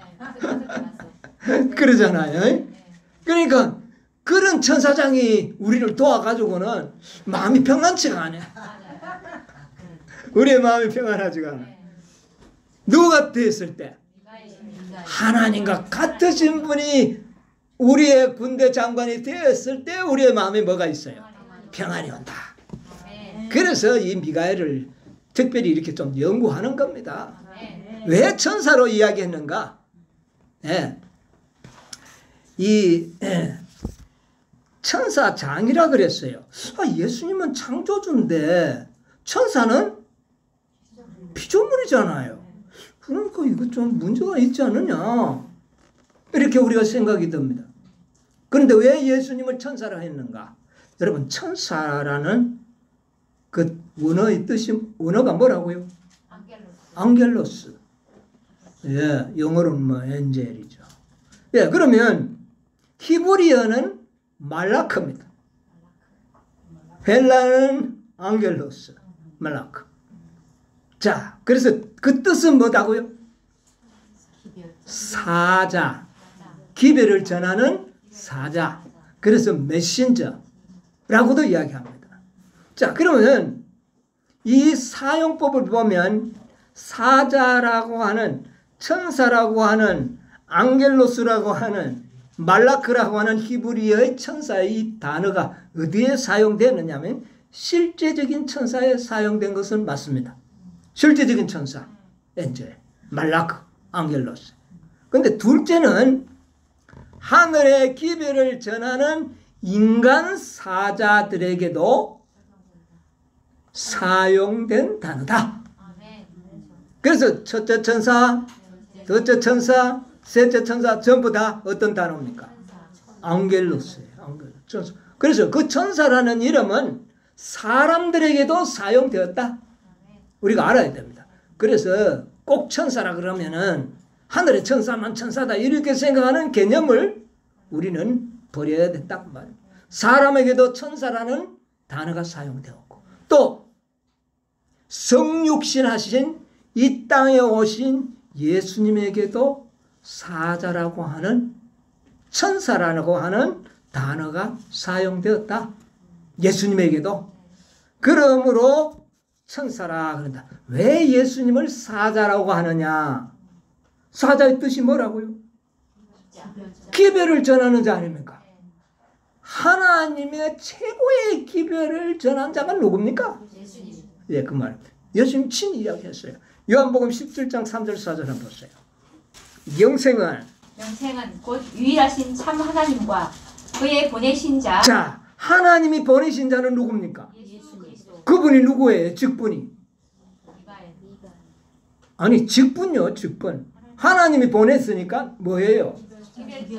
그러잖아요. 그러니까 그런 천사장이 우리를 도와가지고는 마음이 평안치가 않아. 우리의 마음이 평안하지가 않아. 누가 됐을 때 하나님과 같으신 분이 우리의 군대 장관이 되었을 때 우리의 마음에 뭐가 있어요? 평안이 온다. 그래서 이 미가엘을 특별히 이렇게 좀 연구하는 겁니다. 왜 천사로 이야기했는가? 예. 천사장이라 그랬어요. 예수님은 창조주인데 천사는 피조물이잖아요. 그러니까 이거 좀 문제가 있지 않느냐, 이렇게 우리가 생각이 듭니다. 그런데 왜 예수님을 천사라 했는가? 여러분, 천사라는 그 원어의 뜻이, 원어가 뭐라고요? 앙겔로스. 예, 영어로는 뭐 엔젤이죠. 예, 그러면 히브리어는 말라크입니다. 헬라는 앙겔로스, 말라크. 자, 그래서 그 뜻은 뭐다고요? 사자. 기별을 전하는 사자. 그래서 메신저라고도 이야기합니다. 자, 그러면 이 사용법을 보면 사자라고 하는, 천사라고 하는, 앙겔로스라고 하는, 말라크라고 하는 히브리어의 천사의 이 단어가 어디에 사용되느냐 하면 실제적인 천사에 사용된 것은 맞습니다. 실제적인 천사, 엔젤, 말라크, 앙겔로스. 근데 둘째는 하늘의 기별을 전하는 인간 사자들에게도 사용된 단어다. 그래서 첫째 천사, 둘째 천사, 셋째 천사 전부 다 어떤 단어입니까? 앙겔로스예요. 앙겔로스. 그래서 그 천사라는 이름은 사람들에게도 사용되었다. 우리가 알아야 됩니다. 그래서 꼭 천사라 그러면은 하늘의 천사만 천사다 이렇게 생각하는 개념을 우리는 버려야 된다 그 말이에요. 사람에게도 천사라는 단어가 사용되었고, 또 성육신 하신 이 땅에 오신 예수님에게도 사자라고 하는, 천사라고 하는 단어가 사용되었다. 예수님에게도. 그러므로 천사라 그런다. 왜 예수님을 사자라고 하느냐? 사자의 뜻이 뭐라고요? 기별을 전하는 자 아닙니까? 하나님의 최고의 기별을 전한 자가 누굽니까? 예, 그 말. 예수님 친히 이야기했어요. 요한복음 17장 3절 4절 한번 보세요. 영생은 곧 유일하신 참 하나님과 그의 보내신 자. 자, 하나님이 보내신 자는 누굽니까? 예수 그리스도. 그분이 누구예요? 직분이. 미가엘. 아니 직분요. 직분. 하나님이 보냈으니까 뭐예요?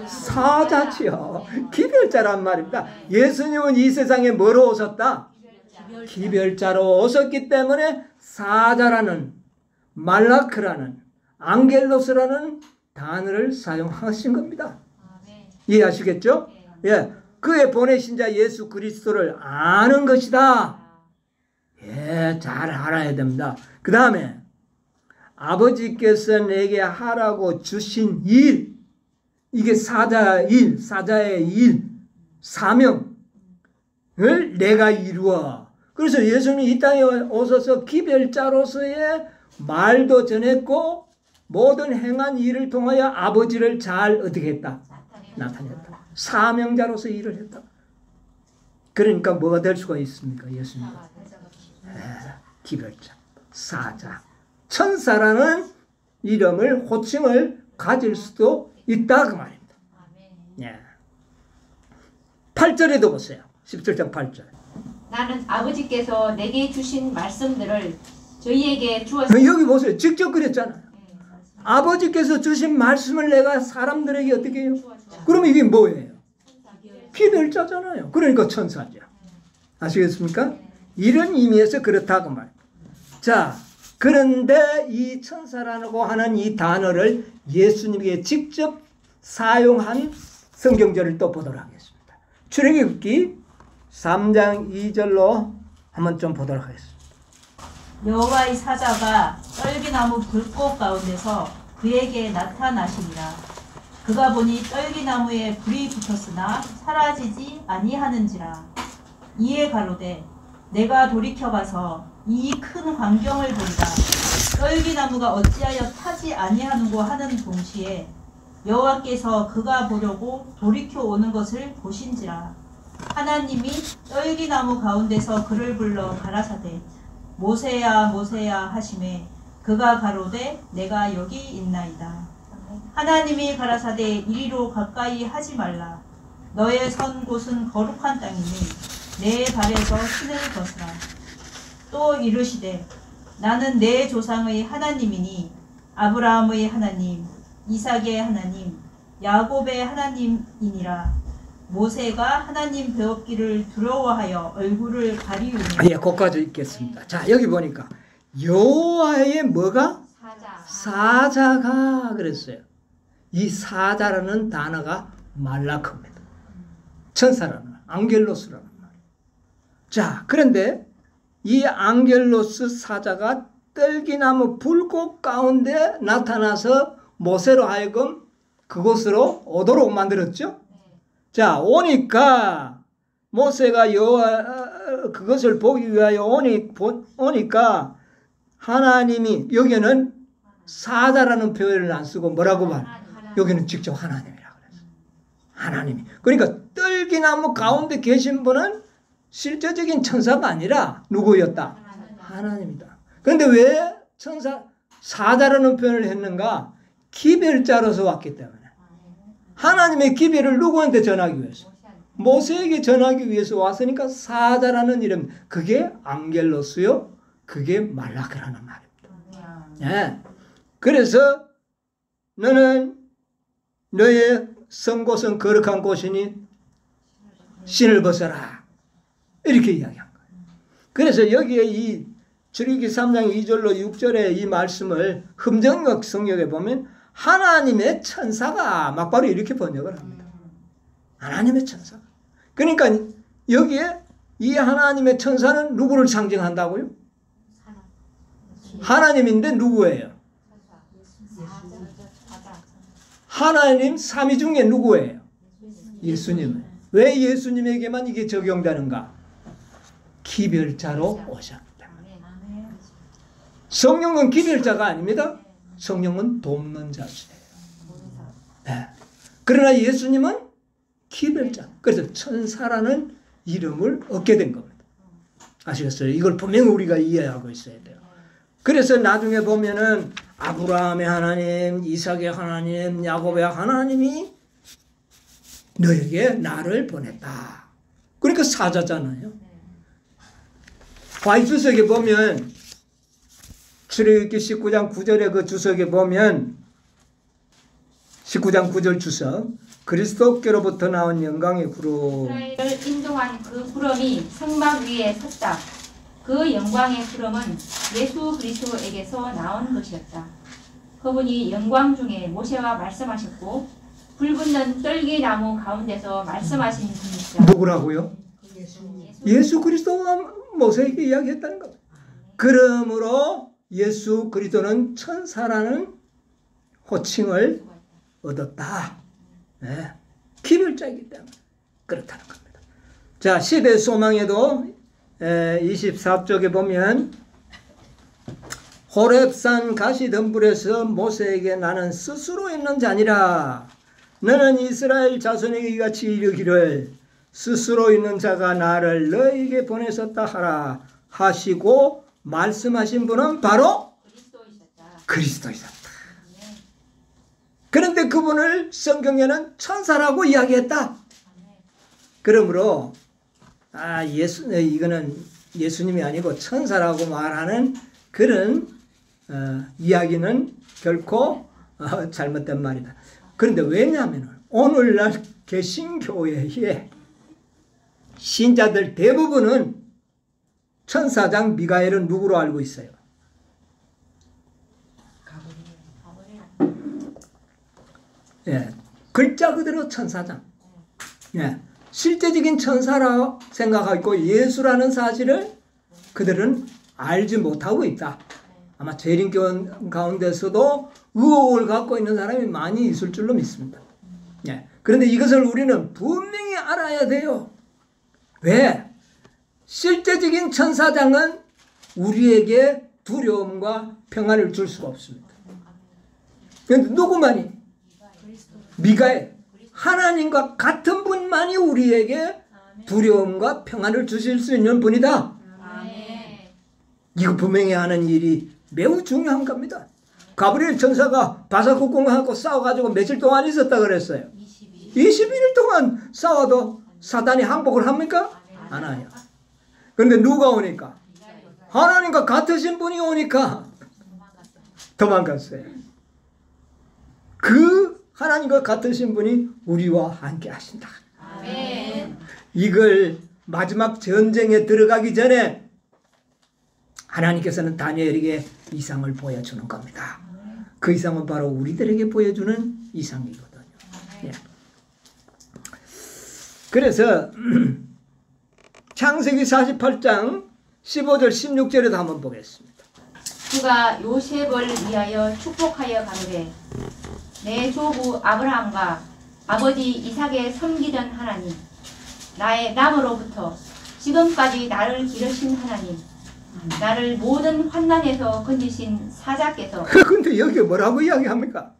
사자지요. 기별자란 말입니다. 예수님은 이 세상에 뭐로 오셨다? 기별자로 오셨기 때문에 사자라는 말라크라는 앙겔로스라는 단어를 사용하신 겁니다. 이해하시겠죠? 예, 그의 보내신 자 예수 그리스도를 아는 것이다. 예, 잘 알아야 됩니다. 그 다음에 아버지께서 내게 하라고 주신 일, 이게 사자의 일, 사명을 내가 이루어. 그래서 예수님이 이 땅에 오셔서 기별자로서의 말도 전했고 모든 행한 일을 통하여 아버지를 잘 어떻게 했다? 나타냈다. 사명자로서 일을 했다. 그러니까 뭐가 될 수가 있습니까? 예수님. 기별자, 사자, 천사라는 이름을 호칭을 가질 수도 있다 그 말입니다. 예. 8절에도 보세요. 17장 8절. 나는 아버지께서 내게 주신 말씀들을 저희에게 주었습니다. 여기 보세요. 직접 그랬잖아요. 아버지께서 주신 말씀을 내가 사람들에게 어떻게 해요? 그러면 이게 뭐예요? 기별자잖아요. 그러니까 천사죠. 아시겠습니까? 이런 의미에서 그렇다고 말입니다. 자, 그런데 이 천사라고 하는 이 단어를 예수님에게 직접 사용한 성경절을 또 보도록 하겠습니다. 출애굽기 3장 2절로 한번 좀 보도록 하겠습니다. 여호와의 사자가 떨기나무 불꽃 가운데서 그에게 나타나시니라. 그가 보니 떨기나무에 불이 붙었으나 사라지지 아니하는지라. 이에 가로되 내가 돌이켜 가서 이 큰 광경을 보리라. 떨기나무가 어찌하여 타지 아니하는고 하는 동시에 여호와께서 그가 보려고 돌이켜 오는 것을 보신지라. 하나님이 떨기나무 가운데서 그를 불러 가라사대 모세야 모세야 하시매 그가 가로되 내가 여기 있나이다. 하나님이 가라사대 이리로 가까이 하지 말라. 너의 선 곳은 거룩한 땅이니 내 발에서 신을 벗으라. 또 이르시되 나는 내 조상의 하나님이니 아브라함의 하나님 이삭의 하나님 야곱의 하나님이니라. 모세가 하나님 배웠기를 두려워하여 얼굴을 가리우니. 예, 거기까지 읽겠습니다. 자, 여기 보니까 여호와의 뭐가? 사자가 그랬어요. 이 사자라는 단어가 말라크입니다. 천사라는 앙겔로스라는 말. 자, 그런데 이 앙겔로스 사자가 떨기나무 불꽃 가운데 나타나서 모세로 하여금 그곳으로 오도록 만들었죠. 자, 오니까 모세가 여호와 그것을 보기 위하여 오니까 하나님이 여기는 사자라는 표현을 안 쓰고 뭐라고 말? 여기는 직접 하나님이라고 그랬어요. 하나님이. 그러니까 떨기나무 가운데 계신 분은 실제적인 천사가 아니라 누구였다? 하나님이다. 그런데 왜 사자라는 표현을 했는가? 기별자로서 왔기 때문에. 하나님의 기별을 누구한테 전하기 위해서? 모세에게 전하기 위해서 왔으니까 사자라는 이름. 그게 앙겔로스요. 그게 말라크라는 말입니다. 예. 그래서 너는 너의 성곳은 거룩한 곳이니 신을 벗어라. 이렇게 이야기한 거예요. 그래서 여기에 이 출애굽기 3장 2절로 6절의 이 말씀을 흠정역 성경에 보면 하나님의 천사가 막바로 이렇게 번역을 합니다. 하나님의 천사. 그러니까 여기에 이 하나님의 천사는 누구를 상징한다고요? 하나님인데 누구예요? 하나님 삼위 중에 누구예요? 예수님. 왜 예수님에게만 이게 적용되는가? 기별자로 오셨다. 성령은 기별자가 아닙니다. 성령은 돕는 자세요. 네. 그러나 예수님은 기별자. 그래서 천사라는 이름을 얻게 된 겁니다. 아시겠어요? 이걸 분명히 우리가 이해하고 있어야 돼요. 그래서 나중에 보면은 아브라함의 하나님, 이삭의 하나님, 야곱의 하나님이 너에게 나를 보냈다. 그러니까 사자잖아요. 과이주석에 보면 출애굽기 19장 9절의 그 주석에 보면 19장 9절 주석 그리스도께로부터 나온 영광의 구름 이스라엘을 인도한 그 구름이 성막 위에 섰다. 그 영광의 구름은 예수 그리스도에게서 나온 것이었다. 그분이 영광 중에 모세와 말씀하셨고 불붙는 떨기나무 가운데서 말씀하신 분이시다. 누구라고요? 예수 그리스도가 모세에게 이야기했다는 겁니다. 그러므로 예수 그리스도는 천사라는 호칭을 얻었다. 네. 기별자이기 때문에 그렇다는 겁니다. 자, 시대 소망에도 24쪽에 보면 호렙산 가시덤불에서 모세에게 나는 스스로 있는 자니라. 너는 이스라엘 자손에게 이같이 이르기를 스스로 있는 자가 나를 너에게 보내셨다 하라 하시고 말씀하신 분은 바로 그리스도이셨다. 그런데 그분을 성경에는 천사라고 이야기했다. 그러므로 이거는 예수님이 아니고 천사라고 말하는 그런 이야기는 결코 잘못된 말이다. 그런데 왜냐하면 오늘날 개신교회에 신자들 대부분은 천사장 미가엘은 누구로 알고 있어요? 예, 글자 그대로 천사장. 예, 실제적인 천사라 생각하고 있고 예수라는 사실을 그들은 알지 못하고 있다. 아마 재림교원 가운데서도 의혹을 갖고 있는 사람이 많이 있을 줄로 믿습니다. 예, 그런데 이것을 우리는 분명히 알아야 돼요. 왜? 실제적인 천사장은 우리에게 두려움과 평안을 줄 수가 없습니다. 그런데 누구만이? 미가엘. 하나님과 같은 분만이 우리에게 두려움과 평안을 주실 수 있는 분이다. 이거 분명히 하는 일이 매우 중요한 겁니다. 가브리엘 천사가 바사국공하고 싸워가지고 며칠 동안 있었다 그랬어요. 21일 동안 싸워도 사단이 항복을 합니까? 안 해요. 그런데 누가 오니까? 하나님과 같으신 분이 오니까 도망갔어요. 그 하나님과 같으신 분이 우리와 함께 하신다. 이걸 마지막 전쟁에 들어가기 전에 하나님께서는 다니엘에게 이상을 보여주는 겁니다. 그 이상은 바로 우리들에게 보여주는 이상이거든요. 예. 그래서 창세기 48장 15절 16절에도 한번 보겠습니다. 그가 요셉을 위하여 축복하여 가로되 내 조부 아브라함과 아버지 이삭의 섬기던 하나님 나의 남으로부터 지금까지 나를 기르신 하나님 나를 모든 환난에서 건지신 사자께서 근데 여기 뭐라고 이야기합니까?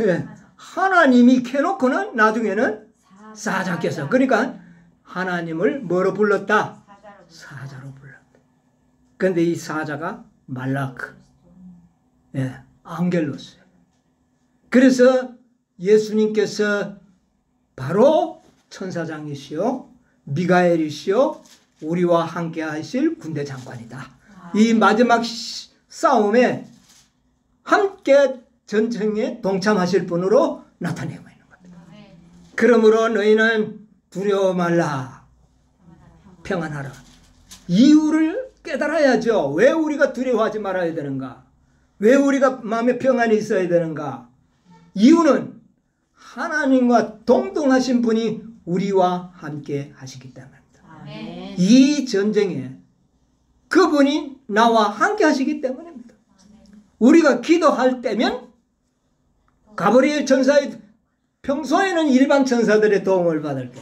예. 하나님이 캐놓고는 나중에는 사자께서 그러니까 하나님을 뭐로 불렀다? 사자로 불렀다. 그런데 이 사자가 말라크 앙겔로스예요. 그래서 예수님께서 바로 천사장이시오 미가엘이시오 우리와 함께 하실 군대 장관이다. 이 마지막 싸움에 함께 전쟁에 동참하실 분으로 나타내고 있는 겁니다. 그러므로 너희는 두려워 말라. 평안하라. 이유를 깨달아야죠. 왜 우리가 두려워하지 말아야 되는가? 왜 우리가 마음에 평안이 있어야 되는가? 이유는 하나님과 동등하신 분이 우리와 함께 하시기 때문입니다. 아멘. 이 전쟁에 그분이 나와 함께 하시기 때문입니다. 우리가 기도할 때면 가브리엘 천사의 평소에는 일반 천사들의 도움을 받을 때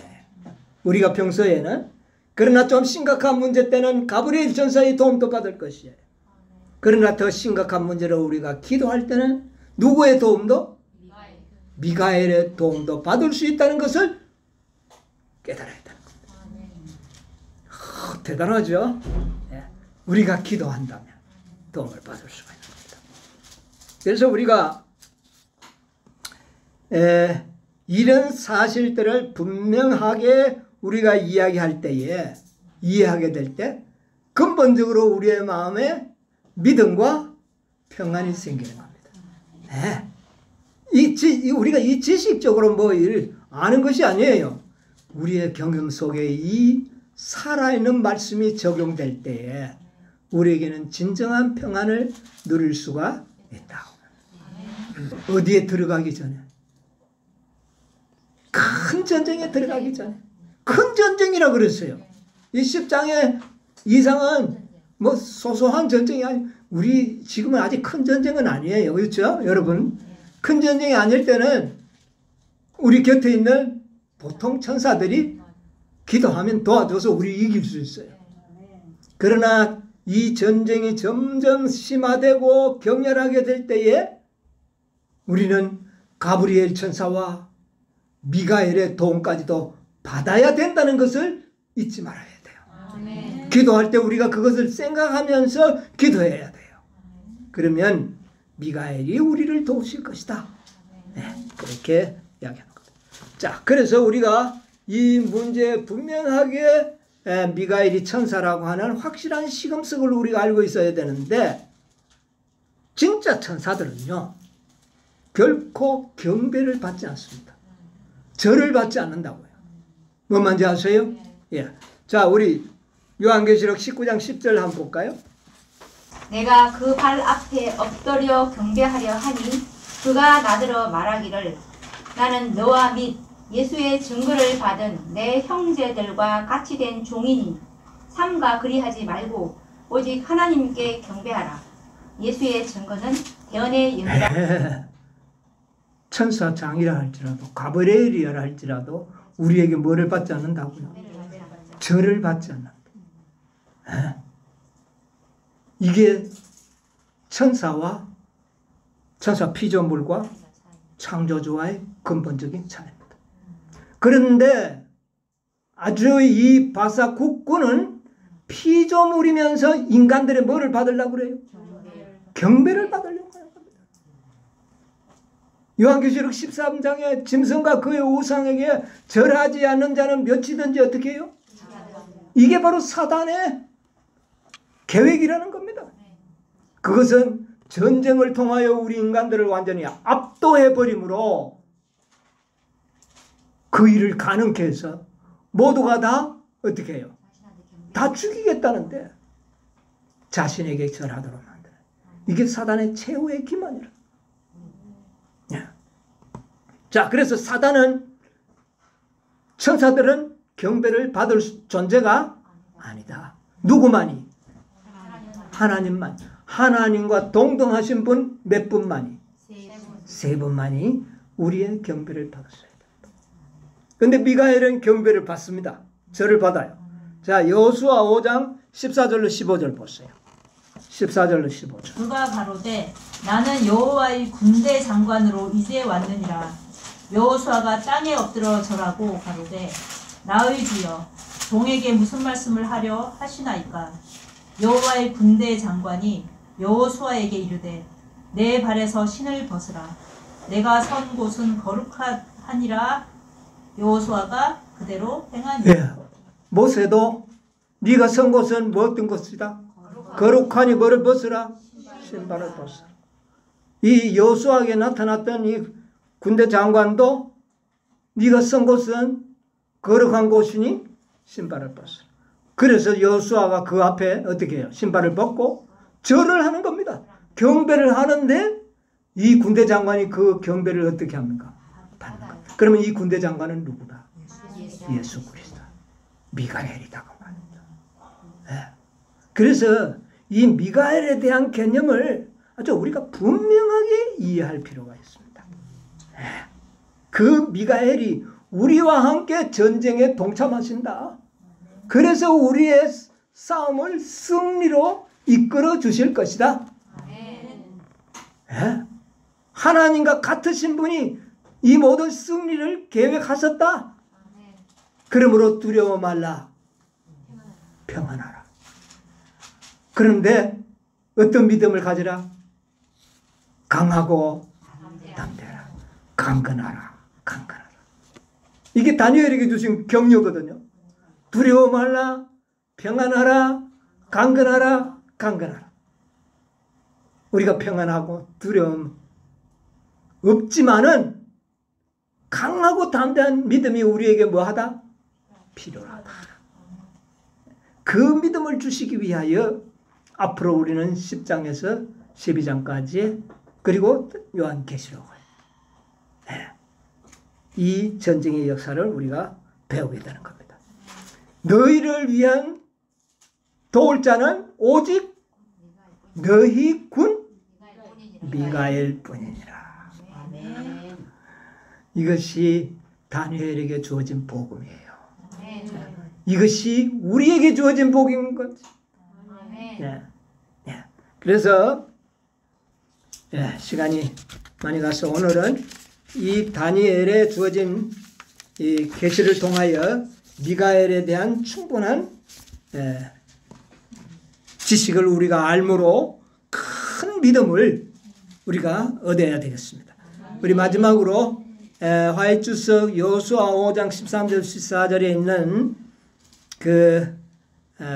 우리가 평소에는 그러나 좀 심각한 문제 때는 가브리엘 천사의 도움도 받을 것이에요. 그러나 더 심각한 문제로 우리가 기도할 때는 누구의 도움도? 미가엘의 도움도 받을 수 있다는 것을 깨달아야 되는 겁니다. 대단하죠? 예. 우리가 기도한다면 도움을 받을 수가 있는 겁니다. 그래서 우리가 이런 사실들을 분명하게 우리가 이야기할 때에 이해하게 될 때 근본적으로 우리의 마음에 믿음과 평안이 생기는 겁니다. 네. 우리가 이 지식적으로 뭐 아는 것이 아니에요. 우리의 경험 속에 이 살아있는 말씀이 적용될 때에 우리에게는 진정한 평안을 누릴 수가 있다. 어디에 들어가기 전에, 큰 전쟁에 들어가기 전에, 큰 전쟁이라 그랬어요. 이 10장의 이상은 뭐 소소한 전쟁이 아니, 우리 지금은 아직 큰 전쟁은 아니에요. 그렇죠? 여러분, 큰 전쟁이 아닐 때는 우리 곁에 있는 보통 천사들이 기도하면 도와줘서 우리 이길 수 있어요. 그러나 이 전쟁이 점점 심화되고 격렬하게 될 때에 우리는 가브리엘 천사와 미가엘의 도움까지도 받아야 된다는 것을 잊지 말아야 돼요. 기도할 때 우리가 그것을 생각하면서 기도해야 돼요. 그러면 미가엘이 우리를 도우실 것이다. 네, 그렇게 이야기하는 겁니다. 자, 그래서 우리가 이 문제에 분명하게 미가엘이 천사라고 하는 확실한 시금석을 우리가 알고 있어야 되는데, 진짜 천사들은요 결코 경배를 받지 않습니다. 절을 받지 않는다고요. 뭔 말인지 아세요? 예. 자, 우리 요한계시록 19장 10절 한번 볼까요? 내가 그 발 앞에 엎드려 경배하려 하니 그가 나더러 말하기를 나는 너와 및 예수의 증거를 받은 내 형제들과 같이 된 종이니 삼가 그리하지 말고 오직 하나님께 경배하라. 예수의 증거는 대언의 영이라. 천사장이라 할지라도 가브리엘이라 할지라도 우리에게 뭐를 받지 않는다고요? 절을 받지 않는다. 이게 천사와 천사 피조물과 창조주와의 근본적인 차이입니다. 그런데 아주 이 바사 국군은 피조물이면서 인간들의 뭐를 받으려고 그래요? 경배를 받으려고 하는 겁니다. 요한계시록 13장에 짐승과 그의 우상에게 절하지 않는 자는 몇이든지 어떻게 해요? 이게 바로 사단의 계획이라는 겁니다. 그것은 전쟁을 통하여 우리 인간들을 완전히 압도해버림으로 그 일을 가능케 해서 모두가 다 어떻게 해요? 다 죽이겠다는데 자신에게 절하도록 만드는, 이게 사단의 최후의 기만이라. 자, 그래서 사단은, 천사들은 경배를 받을 존재가 아니다. 누구만이? 하나님만. 하나님과 동등하신 분 몇 분만이? 세 분만이 우리의 경배를 받았어야 된다. 그런데 미가엘은 경배를 받습니다. 절을 받아요. 자, 여호수아 5장 14절로 15절 보세요. 14절로 15절. 그가 가로되 나는 여호와의 군대 장관으로 이제 왔느니라. 여호수아가 땅에 엎드려 절하고 가로되 나의 주여 종에게 무슨 말씀을 하려 하시나이까. 여호와의 군대 장관이 여호수아에게 이르되 내 발에서 신을 벗으라. 내가 선 곳은 거룩하니라. 여호수아가 그대로 행하니라. 예. 모세도 네가 선 곳은 뭐 어떤 곳이다? 거룩하니 뭐를 벗으라? 신발을 벗으라. 이 여호수아에게 나타났던 이 군대 장관도 네가 선 곳은 거룩한 곳이니 신발을 벗으라. 그래서 여호수아가 그 앞에 어떻게 해요? 신발을 벗고 절을 하는 겁니다. 경배를 하는데 이 군대 장관이 그 경배를 어떻게 합니까? 받는 겁니다. 그러면 이 군대 장관은 누구다? 예수 그리스도. 미가엘이다 그 말입니다. 네. 그래서 이 미가엘에 대한 개념을 아주 우리가 분명하게 이해할 필요가 있습니다. 네. 그 미가엘이 우리와 함께 전쟁에 동참하신다. 그래서 우리의 싸움을 승리로 이끌어 주실 것이다. 네. 하나님과 같으신 분이 이 모든 승리를 계획하셨다. 그러므로 두려워 말라. 평안하라. 그런데 어떤 믿음을 가지라? 강하고 담대하라. 강건하라. 강건하라. 이게 다니엘에게 주신 격려거든요. 두려워 말라. 평안하라. 강건하라. 강건하라. 우리가 평안하고 두려움 없지만은 강하고 담대한 믿음이 우리에게 뭐하다? 필요하다. 그 믿음을 주시기 위하여 앞으로 우리는 10장에서 12장까지 그리고 요한계시록을 이 전쟁의 역사를 우리가 배우게 되는 겁니다. 너희를 위한 도울 자는 오직 너희 군 미가엘 뿐이니라. 이것이 다니엘에게 주어진 복음이에요. 이것이 우리에게 주어진 복인 것. 네. 네. 그래서 시간이 많이 가서 오늘은 이 다니엘에 주어진 이 계시를 통하여 미가엘에 대한 충분한 지식을 우리가 알므로 큰 믿음을 우리가 얻어야 되겠습니다. 우리 마지막으로 화해주석 여호수아 5장 13절 14절에 있는 그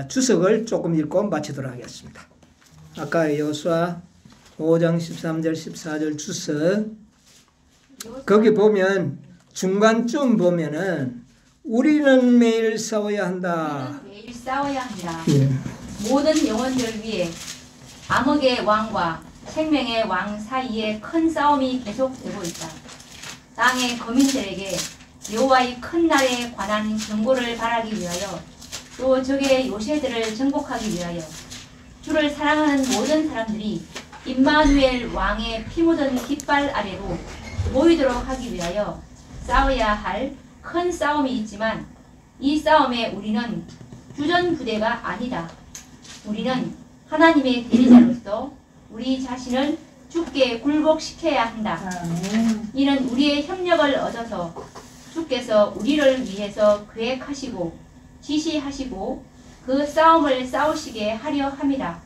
주석을 조금 읽고 마치도록 하겠습니다. 아까 여호수아 5장 13절 14절 주석 거기 보면 중간쯤 보면은 우리는 매일 싸워야 한다. 매일 싸워야 한다. 예. 모든 영혼들 위해 암흑의 왕과 생명의 왕 사이에 큰 싸움이 계속되고 있다. 땅의 거민들에게 여호와의 큰 날에 관한 경고를 바라기 위하여 또 적의 요새들을 정복하기 위하여 주를 사랑하는 모든 사람들이 임마누엘 왕의 피 묻은 깃발 아래로 모이도록 하기 위하여 싸워야 할 큰 싸움이 있지만 이 싸움에 우리는 주전 부대가 아니다. 우리는 하나님의 대리자로서 우리 자신을 주께 굴복시켜야 한다. 이는 우리의 협력을 얻어서 주께서 우리를 위해서 계획하시고 지시하시고 그 싸움을 싸우시게 하려 함이라.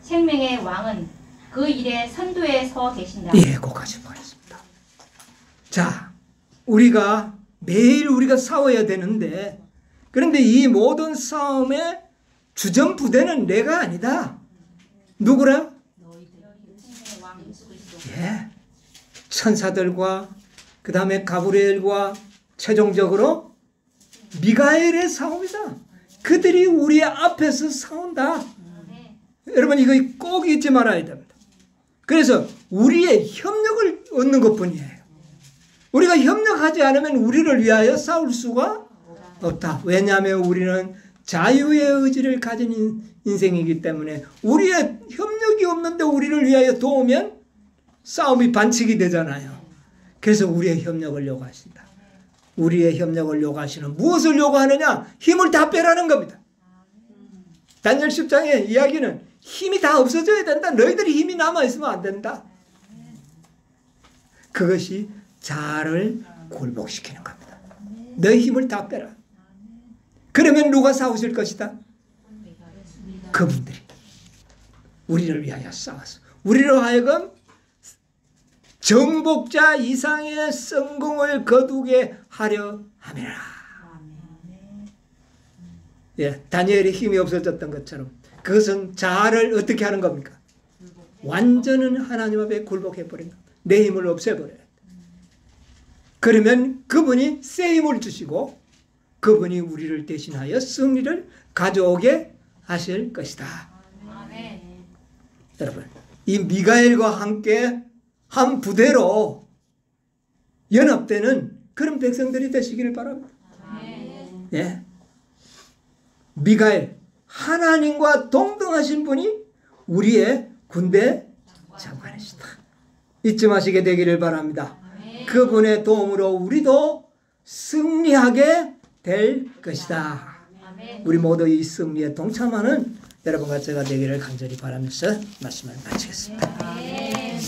생명의 왕은 그 일에 선두에 서 계신다. 예, 거기까지 보겠습니다. 자, 우리가 매일 우리가 싸워야 되는데 그런데 이 모든 싸움의 주전 부대는 내가 아니다. 누구라? 예, 천사들과 그 다음에 가브리엘과 최종적으로 미가엘의 싸움이다. 그들이 우리 앞에서 싸운다. 여러분 이거 꼭 잊지 말아야 됩니다. 그래서 우리의 협력을 얻는 것뿐이에요. 우리가 협력하지 않으면 우리를 위하여 싸울 수가 없다. 왜냐하면 우리는 자유의 의지를 가진 인생이기 때문에 우리의 협력이 없는데 우리를 위하여 도우면 싸움이 반칙이 되잖아요. 그래서 우리의 협력을 요구하신다. 우리의 협력을 요구하시는 무엇을 요구하느냐? 힘을 다 빼라는 겁니다. 다니엘 10장의 이야기는 힘이 다 없어져야 된다. 너희들이 힘이 남아있으면 안 된다. 그것이 자아를 굴복시키는 겁니다. 너희 힘을 다 빼라. 그러면 누가 싸우실 것이다? 그분들이 우리를 위하여 싸워서 우리로 하여금 정복자 이상의 성공을 거두게 하려 함이라. 예, 다니엘의 힘이 없어졌던 것처럼 그것은 자아를 어떻게 하는 겁니까? 완전은 하나님 앞에 굴복해버린다. 내 힘을 없애버려야 돼. 그러면 그분이 새 힘을 주시고 그분이 우리를 대신하여 승리를 가져오게 하실 것이다. 아멘. 여러분, 이 미가엘과 함께 한 부대로 연합되는 그런 백성들이 되시기를 바랍니다. 아멘. 예. 미가엘, 하나님과 동등하신 분이 우리의 군대 장관이시다. 잊지 마시게 되기를 바랍니다. 그분의 도움으로 우리도 승리하게 될 것이다. 아멘. 우리 모두 이 승리에 동참하는 여러분과 제가 되기를 간절히 바라면서 말씀을 마치겠습니다. 아멘.